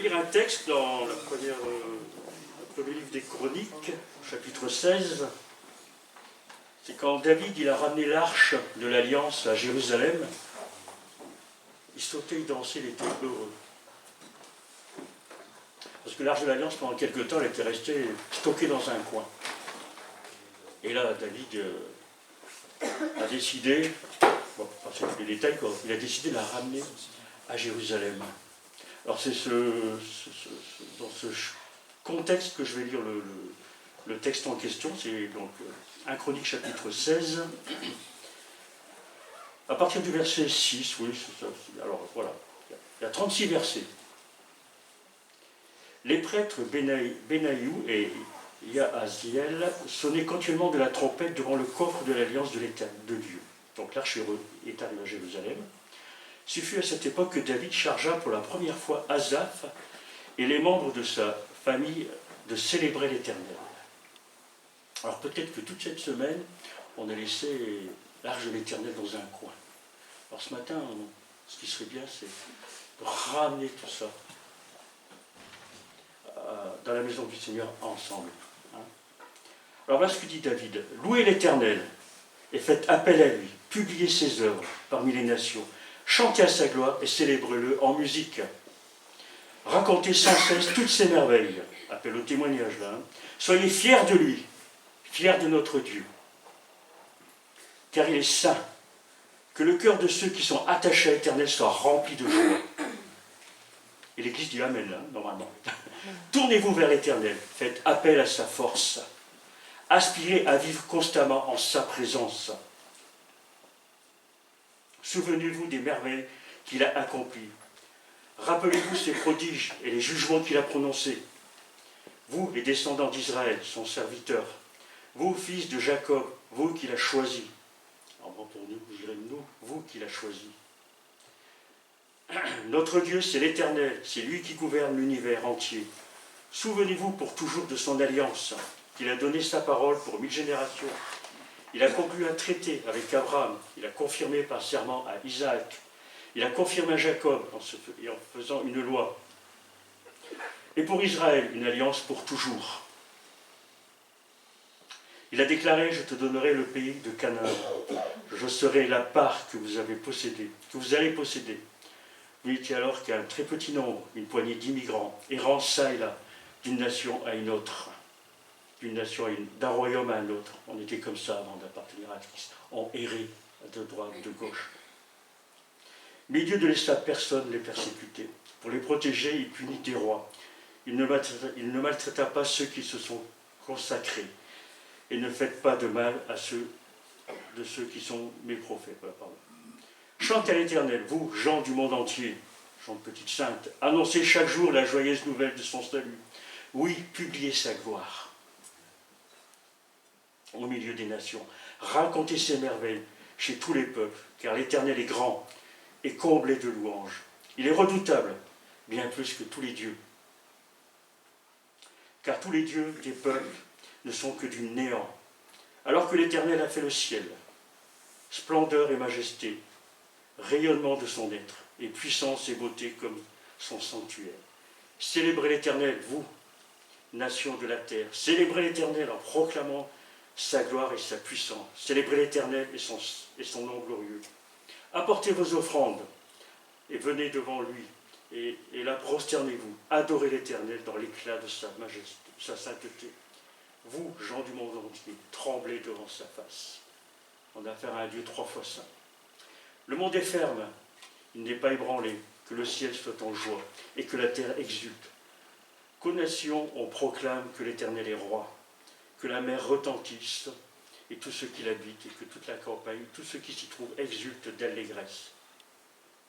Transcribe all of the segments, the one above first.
lire un texte dans le premier livre des Chroniques, chapitre 16. C'est quand David il a ramené l'arche de l'Alliance à Jérusalem. Il sautait, il dansait, il était heureux. Parce que l'arche de l'Alliance, pendant quelque temps, elle était restée stockée dans un coin. Et là, David a décidé, bon, c'est tous les détails, quoi, il a décidé de la ramener à Jérusalem. Alors c'est dans ce contexte que je vais lire le texte en question, c'est donc 1 Chronique chapitre 16, à partir du verset 6, oui, c'est ça. Alors voilà, il y a 36 versets. Les prêtres Benaïou et Yahaziel sonnaient continuellement de la trompette devant le coffre de l'alliance de Dieu. Donc l'arche est arrivée à Jérusalem. Ce fut à cette époque que David chargea pour la première fois Asaph et les membres de sa famille de célébrer l'Éternel. Alors peut-être que toute cette semaine, on a laissé l'arche de l'Éternel dans un coin. Alors ce matin, ce qui serait bien, c'est de ramener tout ça dans la maison du Seigneur ensemble. Alors voilà ce que dit David. Louez l'Éternel et faites appel à lui. Publiez ses œuvres parmi les nations. Chantez à sa gloire et célébrez-le en musique. Racontez sans cesse toutes ses merveilles. Appel au témoignage là. Soyez fiers de lui, fiers de notre Dieu. Car il est saint. Que le cœur de ceux qui sont attachés à l'Éternel soit rempli de joie. Et l'Église dit Amen, là, normalement. Tournez-vous vers l'Éternel, faites appel à sa force. Aspirez à vivre constamment en sa présence. Souvenez-vous des merveilles qu'il a accomplies. Rappelez-vous ses prodiges et les jugements qu'il a prononcés. Vous, les descendants d'Israël, son serviteur. Vous, fils de Jacob, vous qu'il a choisi. Alors bon, pour nous, je dirais nous, vous qu'il a choisi. Notre Dieu, c'est l'Éternel, c'est lui qui gouverne l'univers entier. Souvenez-vous pour toujours de son alliance, qu'il a donné sa parole pour 1000 générations. Il a conclu un traité avec Abraham, il a confirmé par serment à Isaac, il a confirmé à Jacob en faisant une loi. Et pour Israël, une alliance pour toujours. Il a déclaré, je te donnerai le pays de Canaan, je serai la part que vous avez possédée, que vous allez posséder. Vous étiez alors qu'un très petit nombre, une poignée d'immigrants, errant ça et là, d'une nation à une autre, d'un royaume à un autre. On était comme ça avant d'appartenir à Christ. On errait de droite, de gauche. Mais Dieu ne laissa personne les persécuter. Pour les protéger, il punit des rois. Il ne maltraita pas ceux qui se sont consacrés. Et ne faites pas de mal à ceux qui sont mes prophètes. Pardon. Chantez à l'Éternel, vous, gens du monde entier, gens de petite sainte, annoncez chaque jour la joyeuse nouvelle de son salut. Oui, publiez sa gloire au milieu des nations. Racontez ses merveilles chez tous les peuples, car l'Éternel est grand et comblé de louanges. Il est redoutable, bien plus que tous les dieux. Car tous les dieux des peuples ne sont que du néant, alors que l'Éternel a fait le ciel, splendeur et majesté, rayonnement de son être, et puissance et beauté comme son sanctuaire. Célébrez l'Éternel, vous, nations de la terre. Célébrez l'Éternel en proclamant sa gloire et sa puissance. Célébrez l'Éternel et son nom glorieux. Apportez vos offrandes et venez devant lui. Et là, prosternez-vous. Adorez l'Éternel dans l'éclat de sa majesté, sa sainteté. Vous, gens du monde entier, tremblez devant sa face. On a affaire à un Dieu 3 fois saint. Le monde est ferme, il n'est pas ébranlé, que le ciel soit en joie et que la terre exulte. Qu'aux nations on proclame que l'Éternel est roi, que la mer retentisse et tous ceux qui l'habitent et que toute la campagne, tous ceux qui s'y trouvent exultent d'allégresse.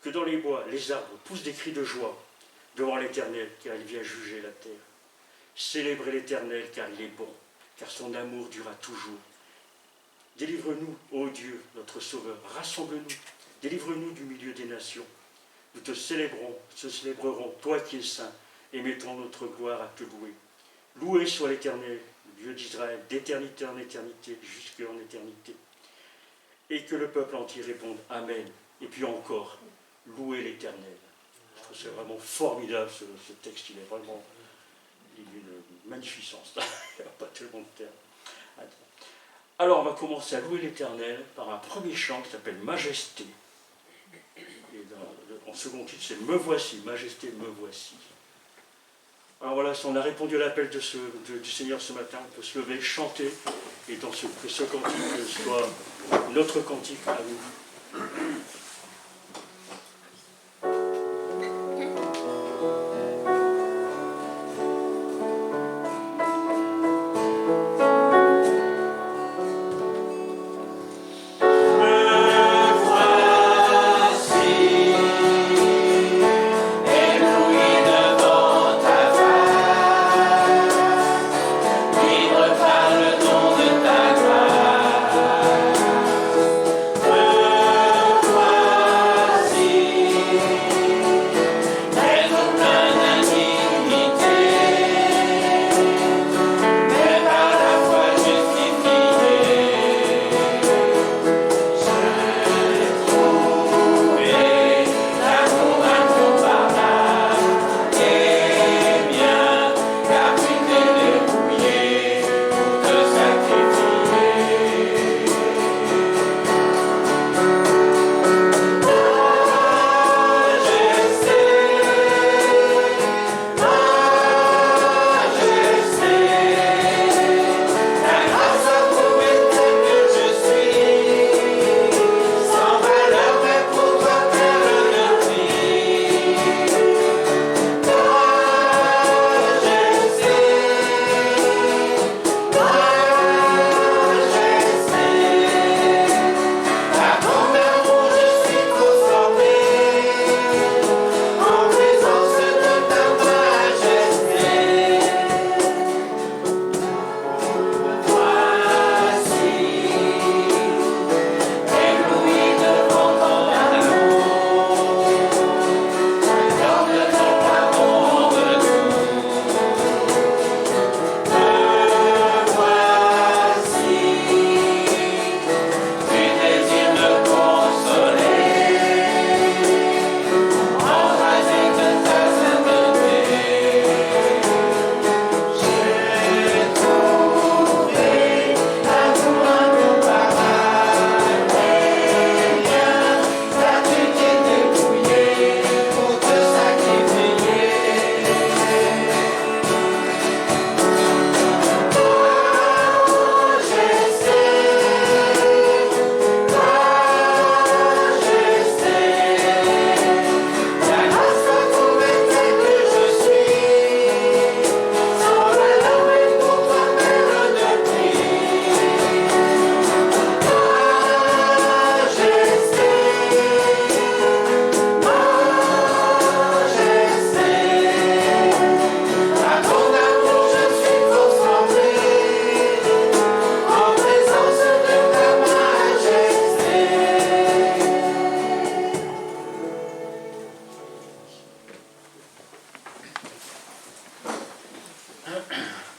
Que dans les bois, les arbres poussent des cris de joie devant l'Éternel, car il vient juger la terre. Célébrez l'Éternel, car il est bon, car son amour durera toujours. Délivre-nous, ô Dieu, notre Sauveur, rassemble-nous, délivre-nous du milieu des nations. Nous te célébrerons, toi qui es saint, et mettons notre gloire à te louer. Loué soit l'Éternel, Dieu d'Israël, d'éternité en éternité, jusqu'en éternité. Et que le peuple entier réponde Amen. Et puis encore, louez l'Éternel. C'est vraiment formidable ce texte, il est vraiment d'une magnificence. Il n'y a pas tellement de termes. Alors on va commencer à louer l'Éternel par un premier chant qui s'appelle Majesté. Et en second titre, c'est Me voici, Majesté, me voici. Alors voilà, si on a répondu à l'appel du Seigneur ce matin, on peut se lever, chanter, et que ce cantique soit notre cantique à nous.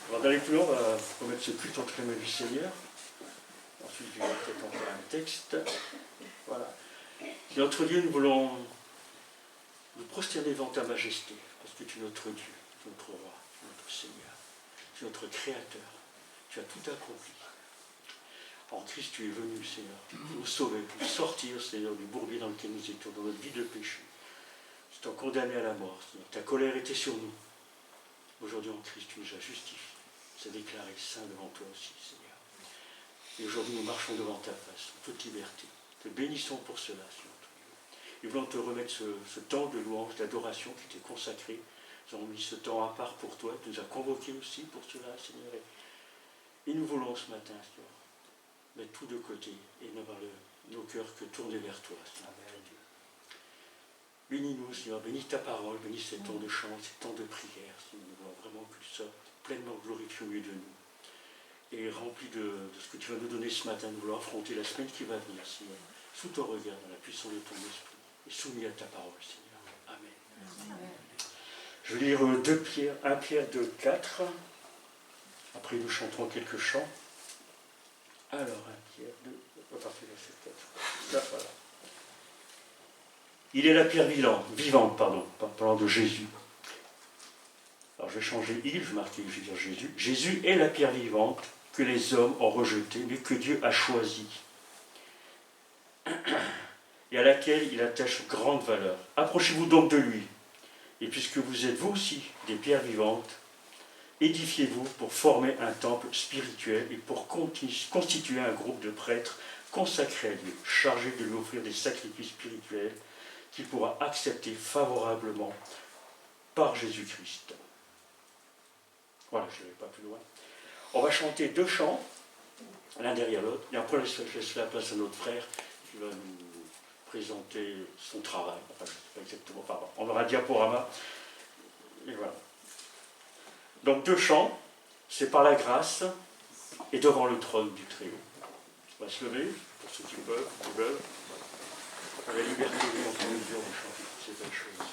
Avant d'aller plus loin, on va remettre ce culte entre les mains du Seigneur. Ensuite, je vais peut-être en faire un texte. Voilà. Notre Dieu, nous voulons nous prosterner devant ta majesté, parce que tu es notre Dieu, tu es notre roi, tu es notre Seigneur, tu es notre Créateur. Tu as tout accompli. En Christ, tu es venu, Seigneur, nous sauver, nous sortir, Seigneur, du bourbier dans lequel nous étions, dans notre vie de péché. Tu t'es condamné à la mort, Seigneur. Ta colère était sur nous. Aujourd'hui, en Christ, tu nous as justifiés. Tu as déclaré saint devant toi aussi, Seigneur. Et aujourd'hui, nous marchons devant ta face, en toute liberté. Te bénissons pour cela, Seigneur. Et voulons te remettre ce temps de louange, d'adoration qui t'est consacré. Nous avons mis ce temps à part pour toi. Tu nous as convoqués aussi pour cela, Seigneur. Et nous voulons ce matin, Seigneur, mettre tout de côté et n'avoir nos cœurs que tournés vers toi, Seigneur. Bénis-nous, Seigneur, bénis ta parole, bénis ces temps de chant, ces temps de prière, Seigneur. Nous voulons vraiment que tu sois pleinement glorifié au milieu de nous. Et rempli de ce que tu vas nous donner ce matin, nous voulons affronter la semaine qui va venir, Seigneur, sous ton regard, dans la puissance de ton esprit, et soumis à ta parole, Seigneur. Amen. Amen. Je vais lire 1 Pierre 2, 4. Après, nous chanterons quelques chants. Alors, 1 Pierre 2, à partir de verset 4. Là, voilà. Il est la pierre vivante, parlant de Jésus. Alors je vais changer il, je vais marquer, je vais dire Jésus. Jésus est la pierre vivante que les hommes ont rejetée, mais que Dieu a choisie, et à laquelle il attache grande valeur. Approchez-vous donc de lui, et puisque vous êtes vous aussi des pierres vivantes, édifiez-vous pour former un temple spirituel et pour constituer un groupe de prêtres consacrés à Dieu, chargés de lui offrir des sacrifices spirituels qu'il pourra accepter favorablement par Jésus-Christ. Voilà, je ne vais pas plus loin. On va chanter 2 chants, l'un derrière l'autre, et après je laisse la place à notre frère qui va nous présenter son travail. Enfin, je ne sais pas exactement, enfin, on aura un diaporama, et voilà. Donc 2 chants, c'est par la grâce et devant le trône du Très-Haut. On va se lever, pour ceux qui veulent, à la liberté de notre mesure de chanter ces belles choses.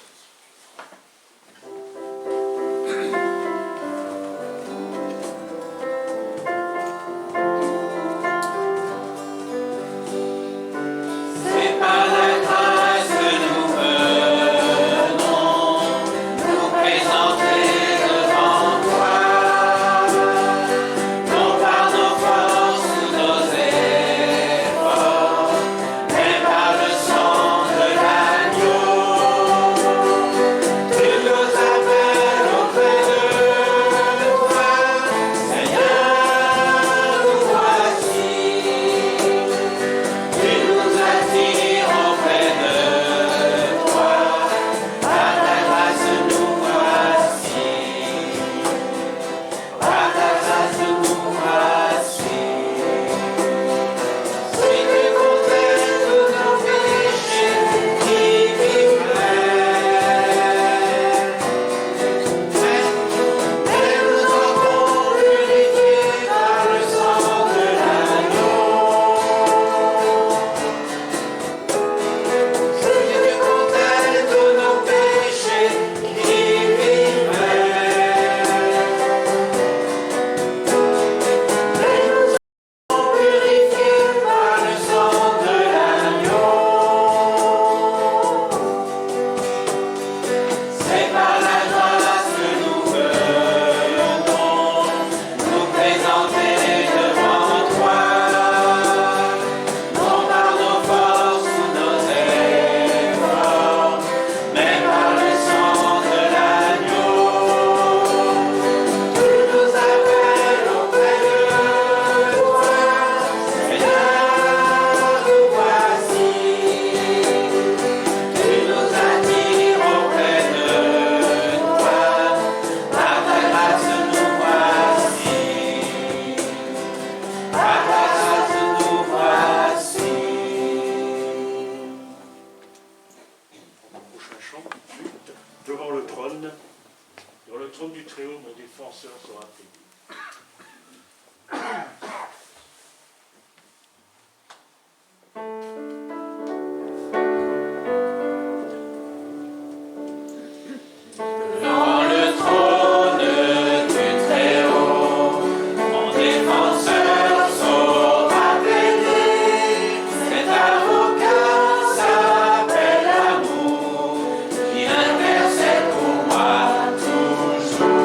Intercède pour moi toujours.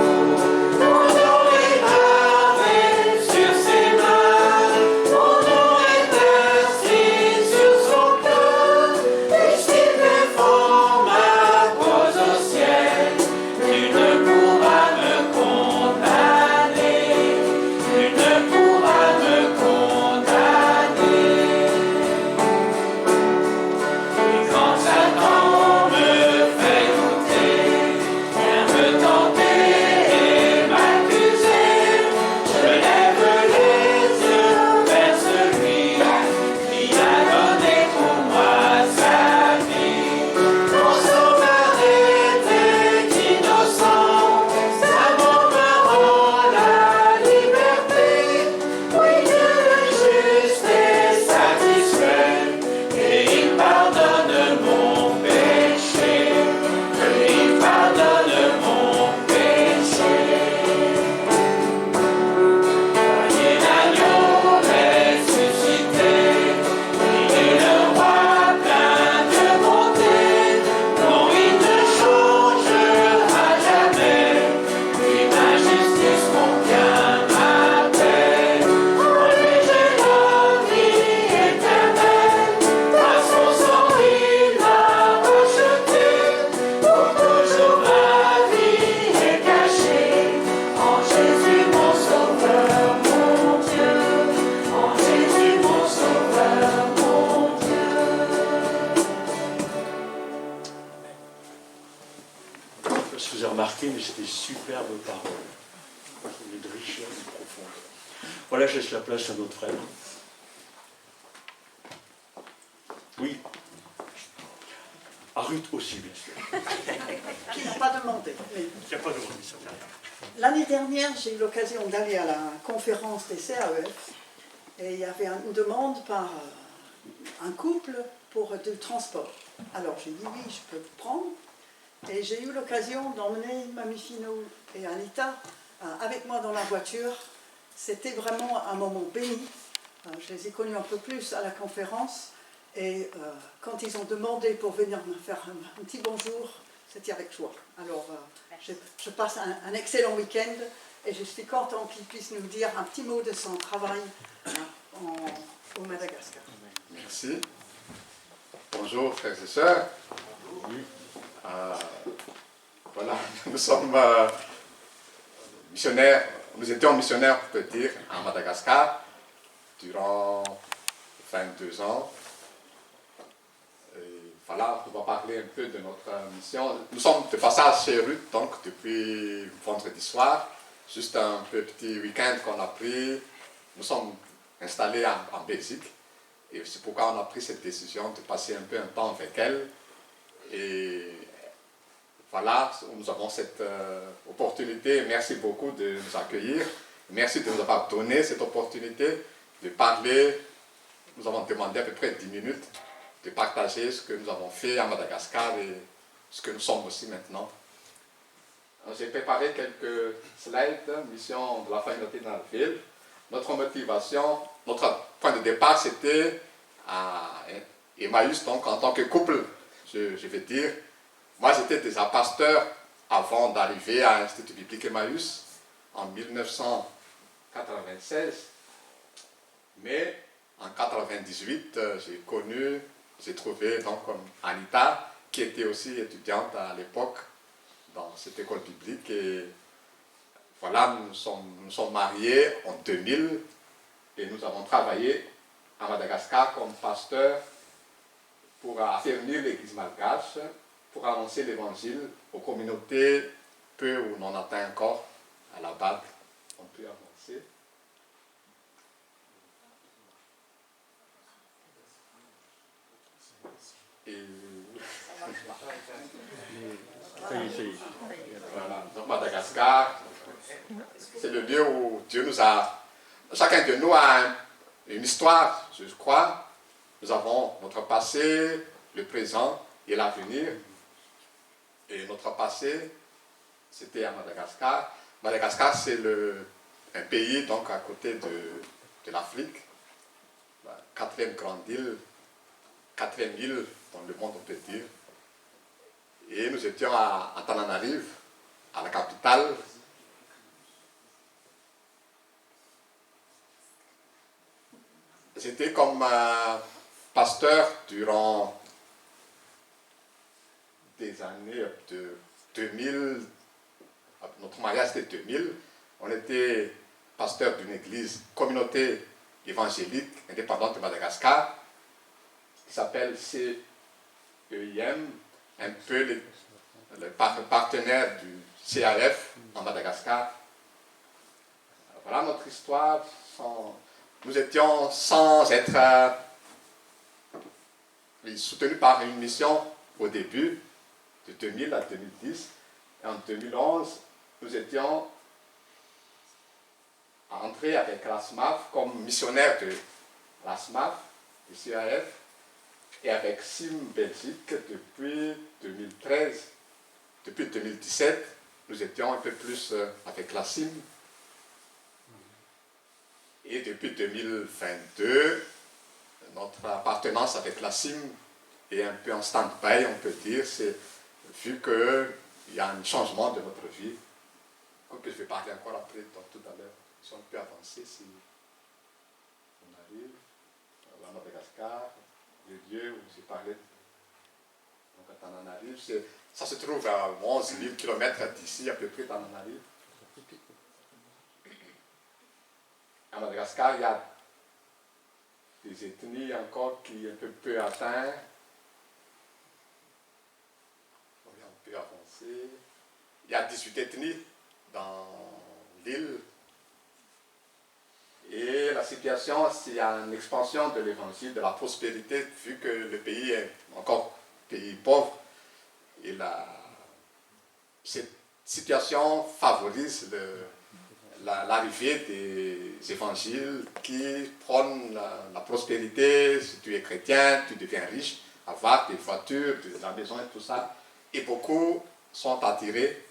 vous ai remarqué, mais c'était superbe parole. C'est de richesse et de profondeur. Voilà, je laisse la place à notre frère. Oui. À Ruth aussi, bien sûr. Qui n'a pas demandé. Il n'y a pas de demandé, ça. L'année dernière, j'ai eu l'occasion d'aller à la conférence des CAEF et il y avait une demande par un couple pour du transport. Alors j'ai dit oui, je peux vous prendre. Et j'ai eu l'occasion d'emmener Mamie Finot et Anita avec moi dans la voiture. C'était vraiment un moment béni. Je les ai connus un peu plus à la conférence. Et quand ils ont demandé pour venir me faire un petit bonjour, c'était avec joie. Alors je passe un excellent week-end et je suis contente qu'ils puissent nous dire un petit mot de son travail au Madagascar. Merci. Bonjour frères et sœurs. Voilà, nous sommes missionnaires, nous étions missionnaires, on peut dire, à Madagascar durant 22 ans. Et voilà, on va parler un peu de notre mission. Nous sommes de passage chez Ruth, donc depuis vendredi soir, juste un petit week-end qu'on a pris. Nous sommes installés en Belgique et c'est pourquoi on a pris cette décision de passer un peu un temps avec elle. Et voilà, nous avons cette opportunité. Merci beaucoup de nous accueillir. Merci de nous avoir donné cette opportunité de parler. Nous avons demandé à peu près 10 minutes de partager ce que nous avons fait à Madagascar et ce que nous sommes aussi maintenant. J'ai préparé quelques slides, mission de la communauté dans la ville. Notre motivation, notre point de départ, c'était à Emmaüs, donc en tant que couple, je vais dire. Moi, j'étais déjà pasteur avant d'arriver à l'Institut biblique Emmaüs en 1996. Mais en 1998, j'ai trouvé donc comme Anita, qui était aussi étudiante à l'époque dans cette école biblique. Et voilà, nous sommes mariés en 2000 et nous avons travaillé à Madagascar comme pasteur pour affermir l'église malgache, pour annoncer l'évangile aux communautés peu ou non atteintes encore à la BAD. On peut avancer. Et voilà, donc Madagascar, c'est le lieu où Dieu nous a... Chacun de nous a une histoire, je crois. Nous avons notre passé, le présent et l'avenir. Et notre passé, c'était à Madagascar. Madagascar, c'est un pays donc à côté de l'Afrique, la quatrième grande île, quatrième île dans le monde, on peut dire. Et nous étions à Antananarive, à la capitale. J'étais comme pasteur durant des années de 2000, notre mariage était 2000, on était pasteur d'une église, communauté évangélique indépendante de Madagascar, qui s'appelle CEIM, un peu le partenaire du CAF en Madagascar. Voilà notre histoire. Nous étions sans être soutenus par une mission au début, de 2000 à 2010. Et en 2011, nous étions entrés avec l'ASMAF comme missionnaire de l'ASMAF, du CAF, et avec SIM Belgique depuis 2013. Depuis 2017, nous étions un peu plus avec la SIM. Et depuis 2022, notre appartenance avec la SIM est un peu en stand-by, on peut dire, vu qu'il y a un changement de notre vie. Comme que je vais parler encore après, donc, tout à l'heure, si on peut avancer, si on arrive à Madagascar, le lieu où j'ai parlé, donc à Tananarive, ça se trouve à 11 000 km d'ici, à peu près Tananarive. À Madagascar, il y a des ethnies encore qui sont un peu atteintes. On peut avancer. Il il y a 18 ethnies dans l'île. Et la situation, c'est une expansion de l'évangile, de la prospérité, vu que le pays est encore un pays pauvre. Et cette situation favorise l'arrivée des évangiles qui prônent la prospérité. Si tu es chrétien, tu deviens riche, avoir des voitures, de la maison et tout ça. Et beaucoup sont attirés.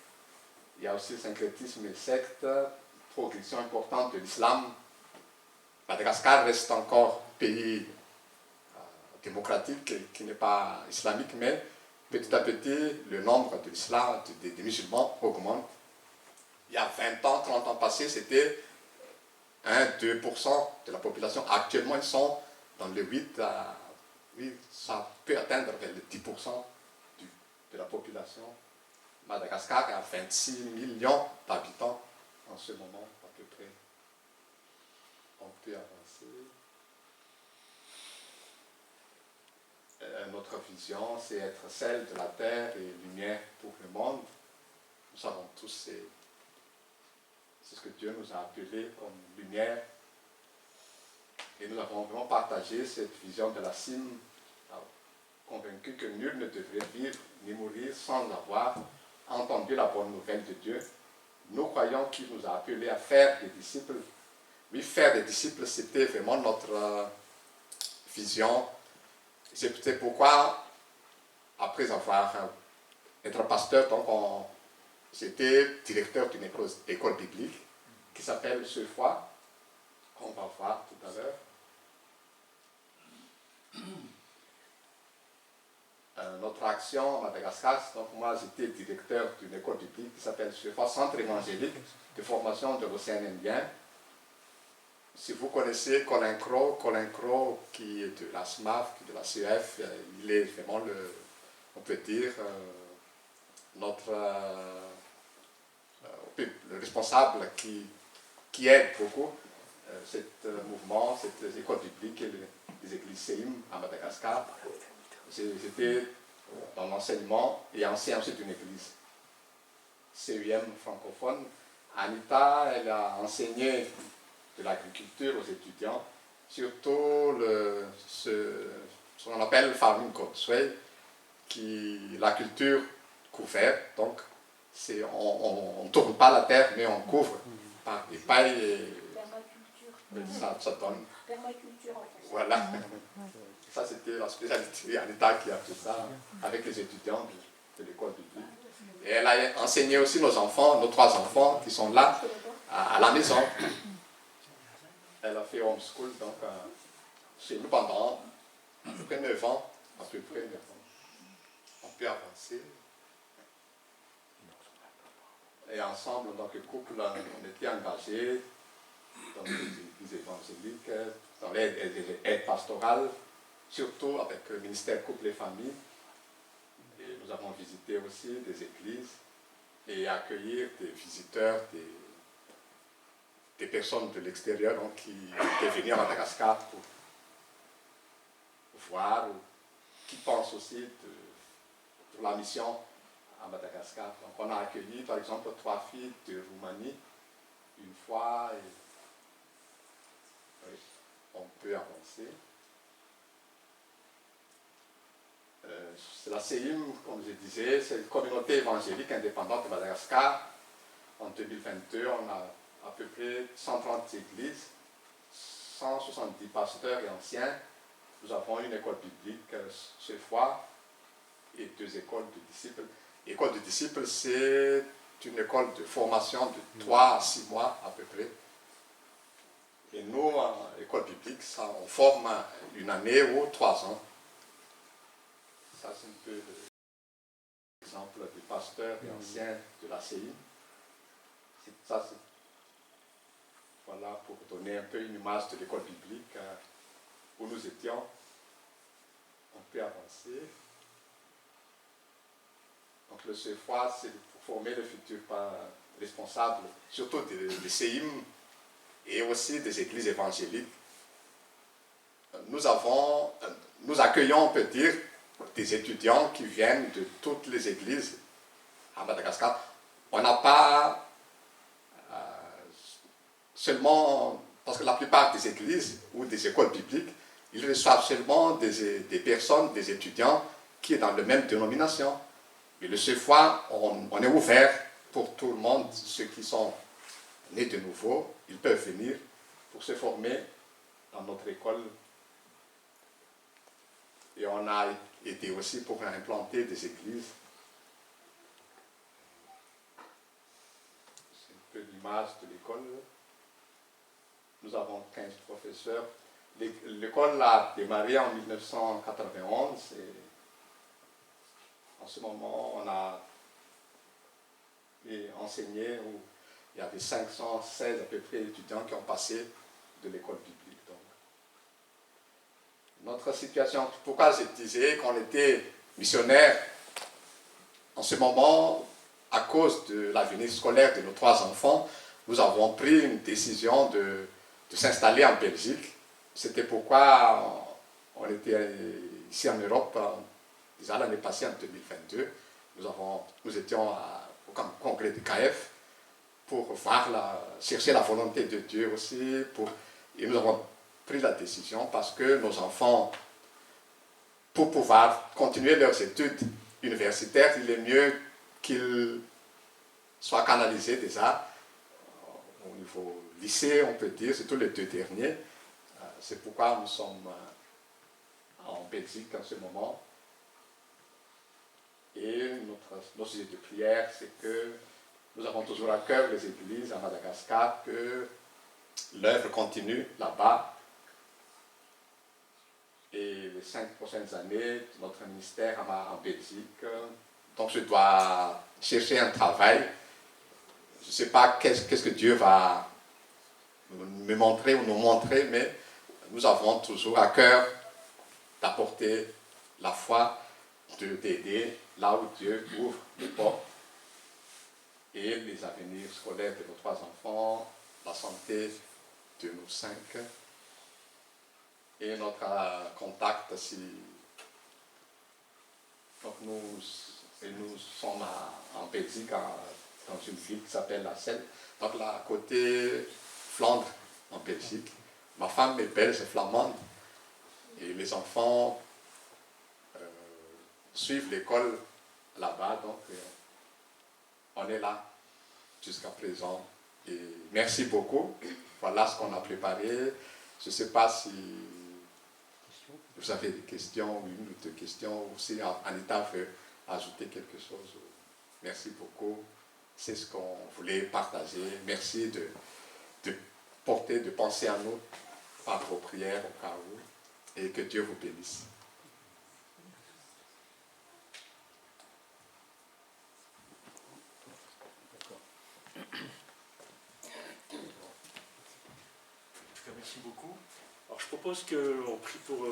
Il y a aussi le syncrétisme et secte, progression importante de l'islam. Madagascar reste encore un pays démocratique qui n'est pas islamique, mais petit à petit, le nombre de l'islam, des musulmans augmente. Il y a 20 ans, 30 ans passés, c'était 1-2% de la population. Actuellement, ils sont dans le 8 à... Oui, ça peut atteindre vers le 10% de la population. Madagascar a 26 millions d'habitants en ce moment, à peu près. On peut avancer. Notre vision, c'est être celle de la terre et lumière pour le monde. Nous savons tous, c'est ce que Dieu nous a appelé comme lumière. Et nous avons vraiment partagé cette vision de la cime, convaincus que nul ne devrait vivre ni mourir sans avoir entendu la bonne nouvelle de Dieu. Nous croyons qu'il nous a appelés à faire des disciples. Oui, faire des disciples, c'était vraiment notre vision. C'est pourquoi, après avoir été pasteur, donc j'étais directeur d'une école biblique qui s'appelle Seufoi, qu'on va voir tout à l'heure. Notre action à Madagascar, donc moi j'étais directeur d'une école biblique qui s'appelle Seufoi, Centre évangélique de formation de l'océan Indien. Si vous connaissez Colin Crow qui est de la SMAF, qui est de la CEF, il est vraiment on peut dire, le responsable qui aide beaucoup ce mouvement, cette école biblique et les églises CEIM à Madagascar. J'étais dans l'enseignement et ancien aussi d'une église CEIM francophone. Anita, elle a enseigné de l'agriculture aux étudiants, surtout ce qu'on appelle farming Godsway, la culture couverte, donc on ne tourne pas la terre, mais on couvre par des pailles et ça donne. Permaculture en fait. Voilà. Ça, c'était la spécialité Anita qui a fait ça avec les étudiants de l'école biblique. Et elle a enseigné aussi nos 3 enfants qui sont là à la maison. Elle a fait homeschool donc, chez nous pendant à peu près 9 ans. À peu près 9 ans. On peut avancer. Et ensemble, en tant que couple, on était engagés dans les églises évangéliques, dans l'aide pastorale, surtout avec le ministère Couple et Famille. Et nous avons visité aussi des églises et accueillir des visiteurs, des personnes de l'extérieur donc, qui étaient venues à Madagascar pour voir, ou qui pensent aussi pour la mission à Madagascar. Donc on a accueilli par exemple 3 filles de Roumanie une fois et oui, on peut avancer. C'est la CEIM, comme je disais, c'est une communauté évangélique indépendante de Madagascar. En 2022, on a à peu près 130 églises, 170 pasteurs et anciens. Nous avons une école biblique, Seufoi, et 2 écoles de disciples. L'école de disciples, c'est une école de formation de 3 à 6 mois à peu près. Et nous, en école biblique, on forme une année ou 3 ans. Ça, c'est un peu l'exemple des pasteurs et anciens de la CEIM. Ça, c'est voilà, pour donner un peu une image de l'école biblique où nous étions. On peut avancer. Donc le Seufoi, c'est pour former le futur responsable, surtout des CEIM et aussi des églises évangéliques. Nous accueillons, on peut dire, des étudiants qui viennent de toutes les églises à Madagascar. on n'a pas seulement, parce que la plupart des églises ou des écoles bibliques, ils reçoivent seulement des personnes, des étudiants qui sont dans la même dénomination. Mais le CFOA, on est ouvert pour tout le monde, ceux qui sont nés de nouveau, ils peuvent venir pour se former dans notre école. Et on a été aussi pour implanter des églises. C'est un peu l'image de l'école. Nous avons 15 professeurs. L'école a démarré en 1991 et en ce moment, on a enseigné où il y avait 516 à peu près étudiants qui ont passé de l'école biblique. Donc, notre situation, pourquoi je disais qu'on était missionnaire en ce moment, à cause de l'avenir scolaire de nos 3 enfants, nous avons pris une décision de s'installer en Belgique. C'était pourquoi on était ici en Europe, déjà l'année passée, en 2022. Nous étions au congrès de KF pour chercher la volonté de Dieu aussi. Et nous avons pris la décision parce que nos enfants, pour pouvoir continuer leurs études universitaires, il est mieux qu'ils soient canalisés déjà au niveau lycée, on peut dire, c'est tous les 2 derniers. C'est pourquoi nous sommes en Belgique en ce moment. Et notre sujet de prière, c'est que nous avons toujours à cœur les églises à Madagascar, que l'œuvre continue là-bas. Et les 5 prochaines années, notre ministère en Belgique, donc je dois chercher un travail. Je ne sais pas qu'est-ce que Dieu va me montrer ou nous montrer, mais nous avons toujours à cœur d'apporter la foi, d'aider là où Dieu ouvre les portes et les avenirs scolaires de nos 3 enfants, la santé de nos 5 et notre contact si donc nous sommes en Belgique dans une ville qui s'appelle La Selle, donc là côté Flandre en Belgique. Ma femme est belge flamande et les enfants suivent l'école là-bas, donc on est là jusqu'à présent. Et merci beaucoup. Voilà ce qu'on a préparé. Je ne sais pas si vous avez des questions, ou 1 ou 2 questions, ou si Anita veut ajouter quelque chose. Merci beaucoup. C'est ce qu'on voulait partager. Merci de penser à nous par vos prières au cas où. Et que Dieu vous bénisse. Merci beaucoup. Alors je propose qu'on prie pour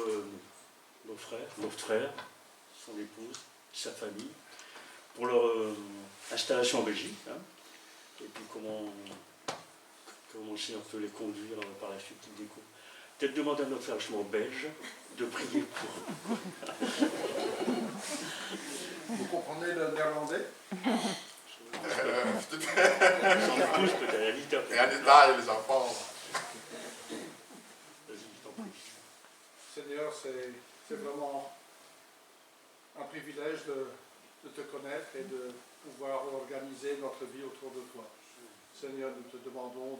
notre frère, son épouse, sa famille, pour leur installation en Belgique, hein, et puis comment le Seigneur peut les conduire par la suite qu'ils découvrent. Peut-être demander à notre frère justement belge de prier pour eux. Vous comprenez le néerlandais? Son épouse peut-être, Anita. Et Anita et les enfants. Seigneur, c'est vraiment un privilège de te connaître et de pouvoir organiser notre vie autour de toi. Seigneur, nous te demandons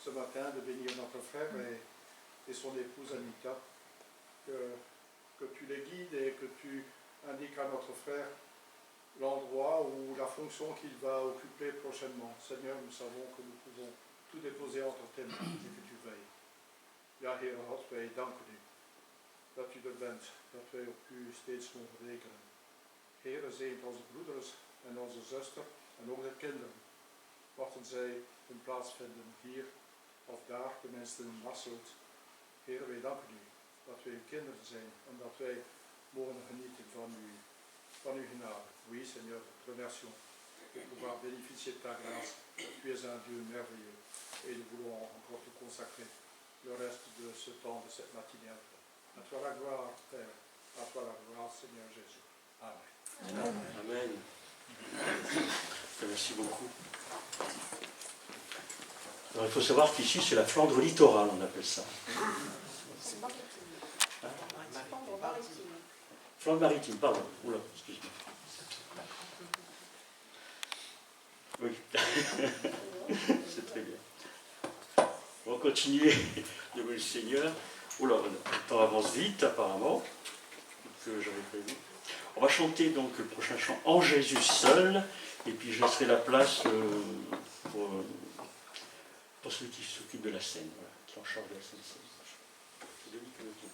ce matin de bénir notre frère et son épouse Anita, que tu les guides et que tu indiques à notre frère l'endroit ou la fonction qu'il va occuper prochainement. Seigneur, nous savons que nous pouvons tout déposer entre tes mains et que tu veilles. Ja, Heer God, wij danken u dat u er bent, dat wij op u steeds mogen rekenen. Heer, zegent onze broeders en onze zuster en ook de kinderen. Mochten zij hun plaats vinden hier of daar, tenminste in Nasselt. Heer, wij danken u dat wij uw kinderen zijn en dat wij mogen genieten van uw genade. Oui, Seigneur, te remercions de pouvoir bénéficier de ta grâce. Tu es un Dieu merveilleux et nous voulons encore te consacrer le reste de ce temps, de cette matinée à toi. À toi la gloire, Père, à toi la gloire, Seigneur Jésus. Amen. Amen. Merci beaucoup. Alors, il faut savoir qu'ici, c'est la Flandre littorale, on appelle ça. Flandre maritime, pardon. Oula, excuse-moi. Oui, c'est très bien. On va continuer de louer le Seigneur. Oula, le temps avance vite, apparemment, que j'avais prévu. On va chanter donc le prochain chant En Jésus seul, et puis je laisserai la place pour celui qui s'occupe de la scène, voilà, qui est en charge de la scène. C'est lui qui m'occupe.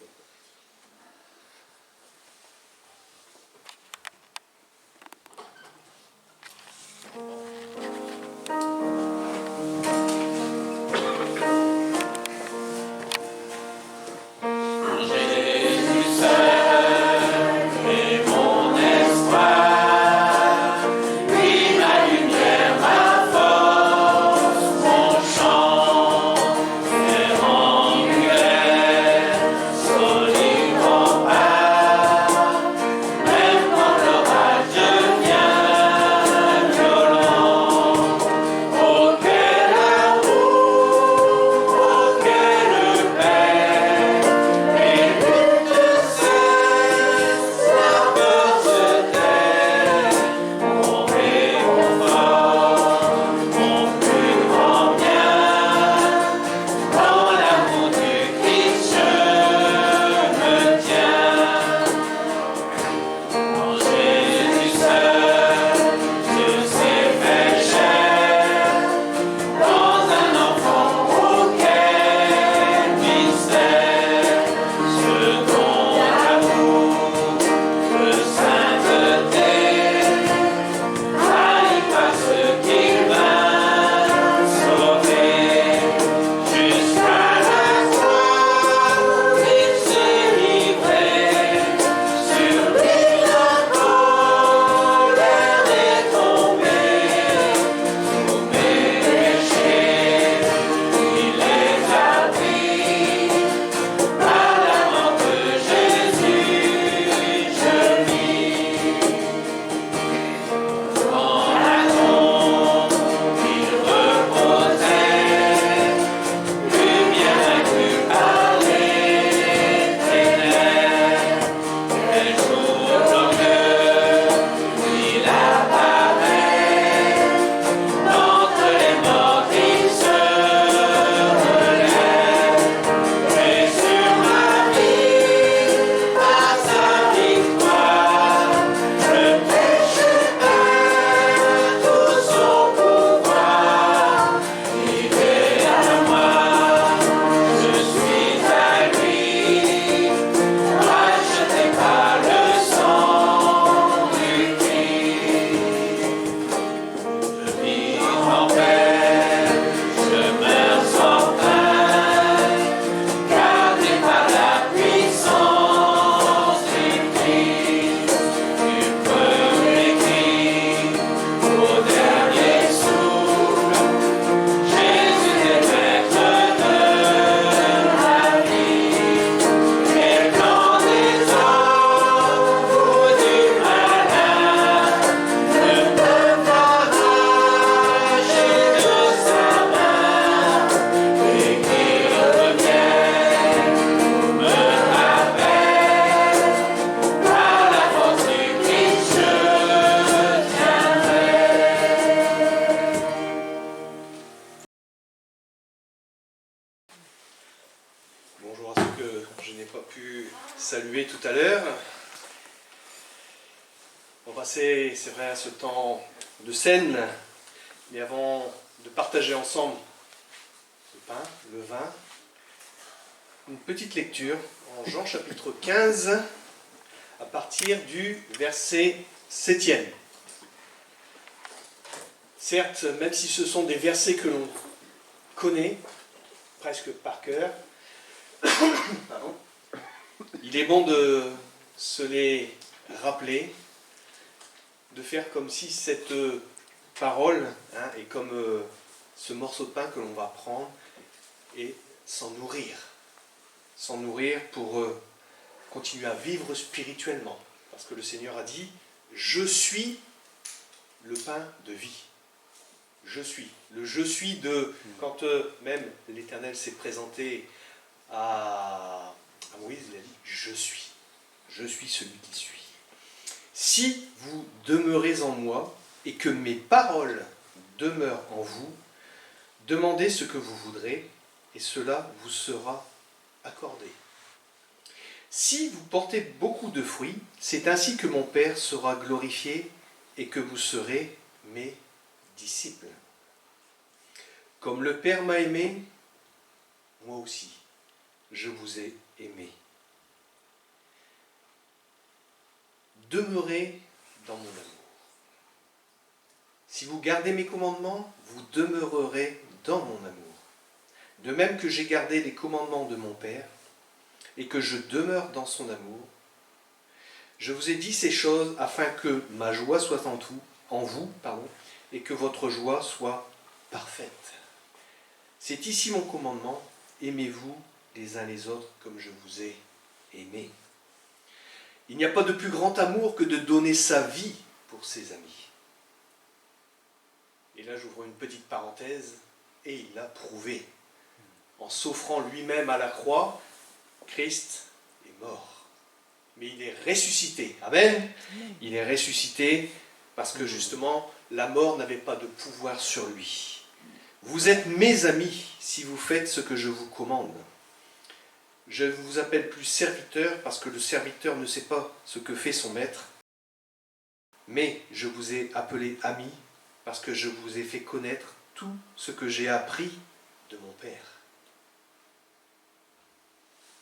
Bonjour à ceux que je n'ai pas pu saluer tout à l'heure. On va passer, c'est vrai, à ce temps de scène, mais avant de partager ensemble le pain, le vin, une petite lecture en Jean chapitre 15, à partir du verset 7e. Certes, même si ce sont des versets que l'on connaît presque par cœur, il est bon de se les rappeler, de faire comme si cette parole est comme ce morceau de pain que l'on va prendre et s'en nourrir pour continuer à vivre spirituellement. Parce que le Seigneur a dit « Je suis le pain de vie ». je suis. Le je suis de, quand même l'Éternel s'est présenté à Moïse, il a dit je suis celui qui suis. Si vous demeurez en moi et que mes paroles demeurent en vous, demandez ce que vous voudrez et cela vous sera accordé. Si vous portez beaucoup de fruits, c'est ainsi que mon Père sera glorifié et que vous serez mes disciples. Comme le Père m'a aimé, moi aussi, je vous ai aimé. Demeurez dans mon amour. Si vous gardez mes commandements, vous demeurerez dans mon amour. De même que j'ai gardé les commandements de mon Père et que je demeure dans son amour, je vous ai dit ces choses afin que ma joie soit en vous, et que votre joie soit parfaite. C'est ici mon commandement, aimez-vous les uns les autres comme je vous ai aimés. Il n'y a pas de plus grand amour que de donner sa vie pour ses amis. Et là, j'ouvre une petite parenthèse, et il l'a prouvé. En s'offrant lui-même à la croix, Christ est mort. Mais il est ressuscité. Amen. Il est ressuscité parce que justement, la mort n'avait pas de pouvoir sur lui. Vous êtes mes amis si vous faites ce que je vous commande. Je ne vous appelle plus serviteur parce que le serviteur ne sait pas ce que fait son maître. Mais je vous ai appelé ami parce que je vous ai fait connaître tout ce que j'ai appris de mon Père.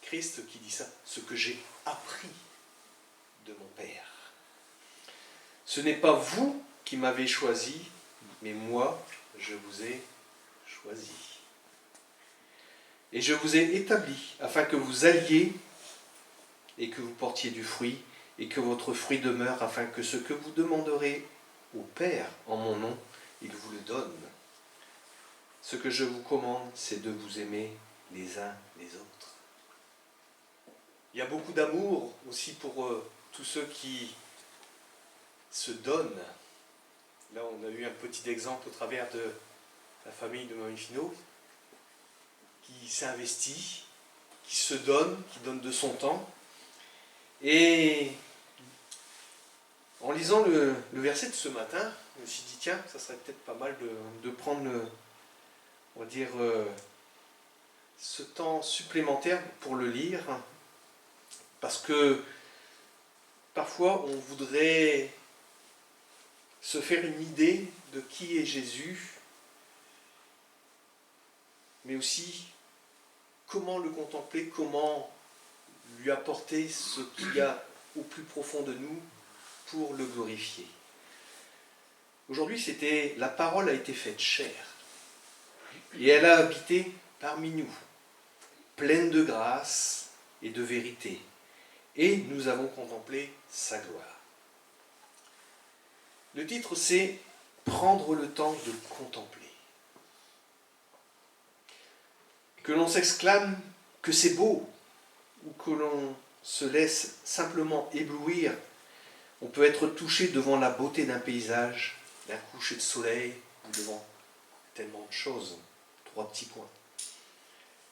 Christ qui dit ça, ce que j'ai appris de mon Père. Ce n'est pas vous qui m'avez choisi, mais moi, je vous ai choisi. Et je vous ai établi afin que vous alliez et que vous portiez du fruit et que votre fruit demeure afin que ce que vous demanderez au Père en mon nom, il vous le donne. Ce que je vous commande, c'est de vous aimer les uns les autres. Il y a beaucoup d'amour aussi pour tous ceux qui se donnent. Là, on a eu un petit exemple au travers de la famille de Mamie Finot, qui s'investit, qui se donne, qui donne de son temps. Et en lisant le verset de ce matin, je me suis dit, tiens, ça serait peut-être pas mal de prendre, on va dire, ce temps supplémentaire pour le lire, parce que parfois on voudrait se faire une idée de qui est Jésus, mais aussi comment le contempler, comment lui apporter ce qu'il y a au plus profond de nous pour le glorifier. Aujourd'hui, c'était la parole a été faite chair et elle a habité parmi nous, pleine de grâce et de vérité, et nous avons contemplé sa gloire. Le titre, c'est « Prendre le temps de contempler ». Que l'on s'exclame que c'est beau, ou que l'on se laisse simplement éblouir, on peut être touché devant la beauté d'un paysage, d'un coucher de soleil, ou devant tellement de choses. 3 petits points.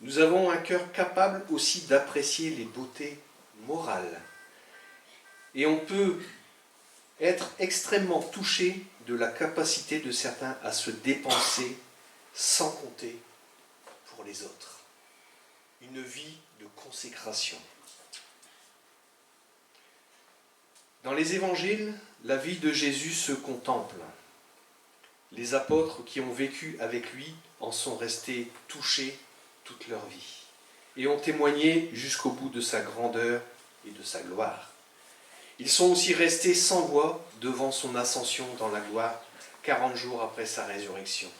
Nous avons un cœur capable aussi d'apprécier les beautés morales. Et on peut être extrêmement touché de la capacité de certains à se dépenser sans compter pour les autres. Une vie de consécration. Dans les évangiles, la vie de Jésus se contemple. Les apôtres qui ont vécu avec lui en sont restés touchés toute leur vie et ont témoigné jusqu'au bout de sa grandeur et de sa gloire. Ils sont aussi restés sans voix devant son ascension dans la gloire 40 jours après sa résurrection.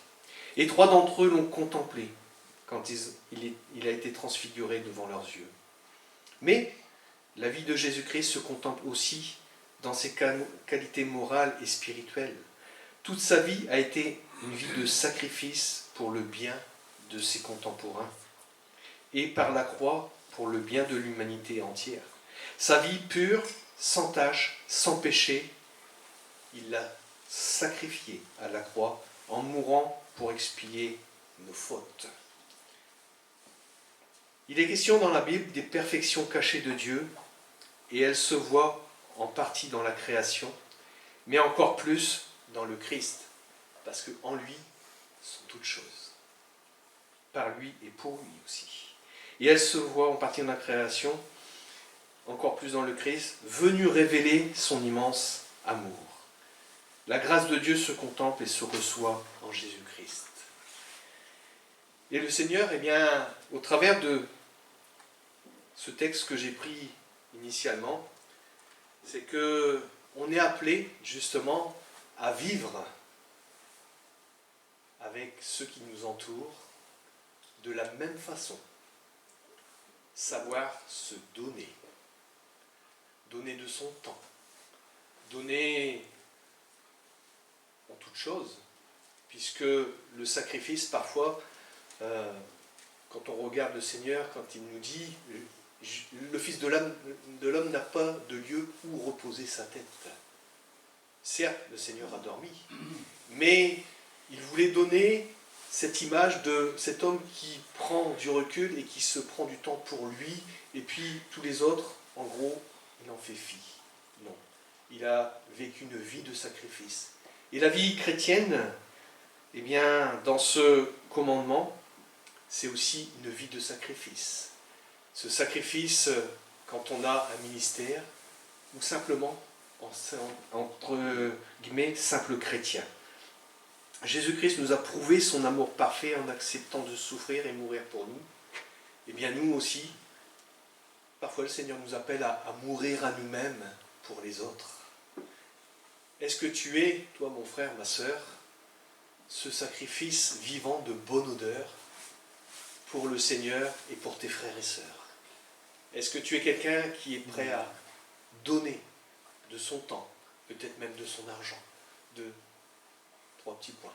Et 3 d'entre eux l'ont contemplé quand il a été transfiguré devant leurs yeux. Mais la vie de Jésus-Christ se contemple aussi dans ses qualités morales et spirituelles. Toute sa vie a été une vie de sacrifice pour le bien de ses contemporains et par la croix pour le bien de l'humanité entière. Sa vie pure, sans tache, sans péché, il l'a sacrifiée à la croix en mourant pour expier nos fautes. Il est question dans la Bible des perfections cachées de Dieu, et elles se voient en partie dans la création, mais encore plus dans le Christ, parce qu'en lui sont toutes choses, par lui et pour lui aussi. Et elles se voient en partie dans la création, encore plus dans le Christ, venu révéler son immense amour. La grâce de Dieu se contemple et se reçoit en Jésus-Christ. Et le Seigneur, eh bien, au travers de ce texte que j'ai pris initialement, c'est que on est appelé justement à vivre avec ceux qui nous entourent de la même façon. Savoir se donner. Donner de son temps. Donner en toute chose. Puisque le sacrifice, parfois, quand on regarde le Seigneur, quand il nous dit « Le Fils de l'homme n'a pas de lieu où reposer sa tête ». Certes, le Seigneur a dormi, mais il voulait donner cette image de cet homme qui prend du recul et qui se prend du temps pour lui, et puis tous les autres, en gros, il en fait fi. Non, il a vécu une vie de sacrifice. Et la vie chrétienne, eh bien, dans ce commandement, c'est aussi une vie de sacrifice. Ce sacrifice, quand on a un ministère, ou simplement, entre guillemets, simple chrétien. Jésus-Christ nous a prouvé son amour parfait en acceptant de souffrir et mourir pour nous. Eh bien, nous aussi, parfois le Seigneur nous appelle à mourir à nous-mêmes pour les autres. Est-ce que tu es, toi mon frère, ma sœur, ce sacrifice vivant de bonne odeur pour le Seigneur et pour tes frères et sœurs? Est-ce que tu es quelqu'un qui est prêt à donner de son temps, peut-être même de son argent, de 3 petits points,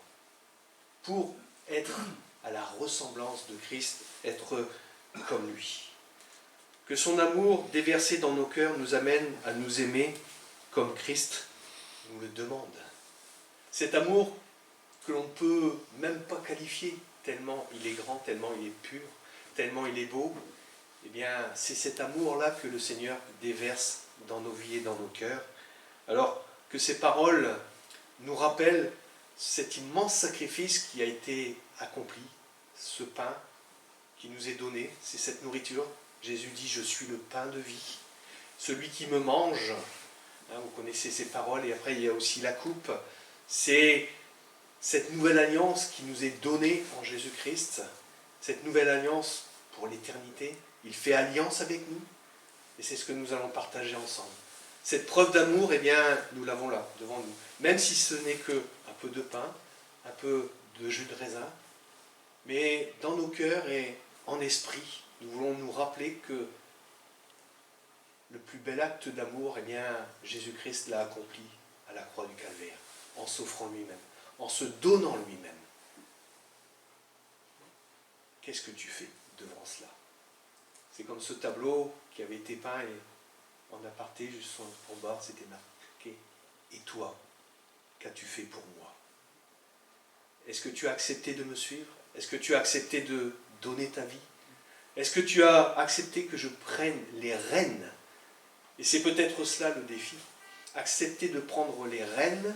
pour être à la ressemblance de Christ, être comme lui? Que son amour déversé dans nos cœurs nous amène à nous aimer comme Christ nous le demande. Cet amour que l'on ne peut même pas qualifier, tellement il est grand, tellement il est pur, tellement il est beau, eh bien, c'est cet amour-là que le Seigneur déverse dans nos vies et dans nos cœurs. Alors que ces paroles nous rappellent cet immense sacrifice qui a été accompli, ce pain qui nous est donné, c'est cette nourriture. Jésus dit « Je suis le pain de vie ». Celui qui me mange, hein, vous connaissez ces paroles, et après il y a aussi la coupe, c'est cette nouvelle alliance qui nous est donnée en Jésus-Christ, cette nouvelle alliance pour l'éternité. Il fait alliance avec nous, et c'est ce que nous allons partager ensemble. Cette preuve d'amour, eh bien, nous l'avons là, devant nous. Même si ce n'est qu'un peu de pain, un peu de jus de raisin, mais dans nos cœurs et en esprit, nous voulons nous rappeler que le plus bel acte d'amour, eh bien, Jésus-Christ l'a accompli à la croix du Calvaire, en s'offrant lui-même, en se donnant lui-même. Qu'est-ce que tu fais devant cela? C'est comme ce tableau qui avait été peint et en aparté, juste en bas, c'était marqué « Et toi, qu'as-tu fait pour moi ?» Est-ce que tu as accepté de me suivre? Est-ce que tu as accepté de donner ta vie? Est-ce que tu as accepté que je prenne les rênes? Et c'est peut-être cela le défi. Accepter de prendre les rênes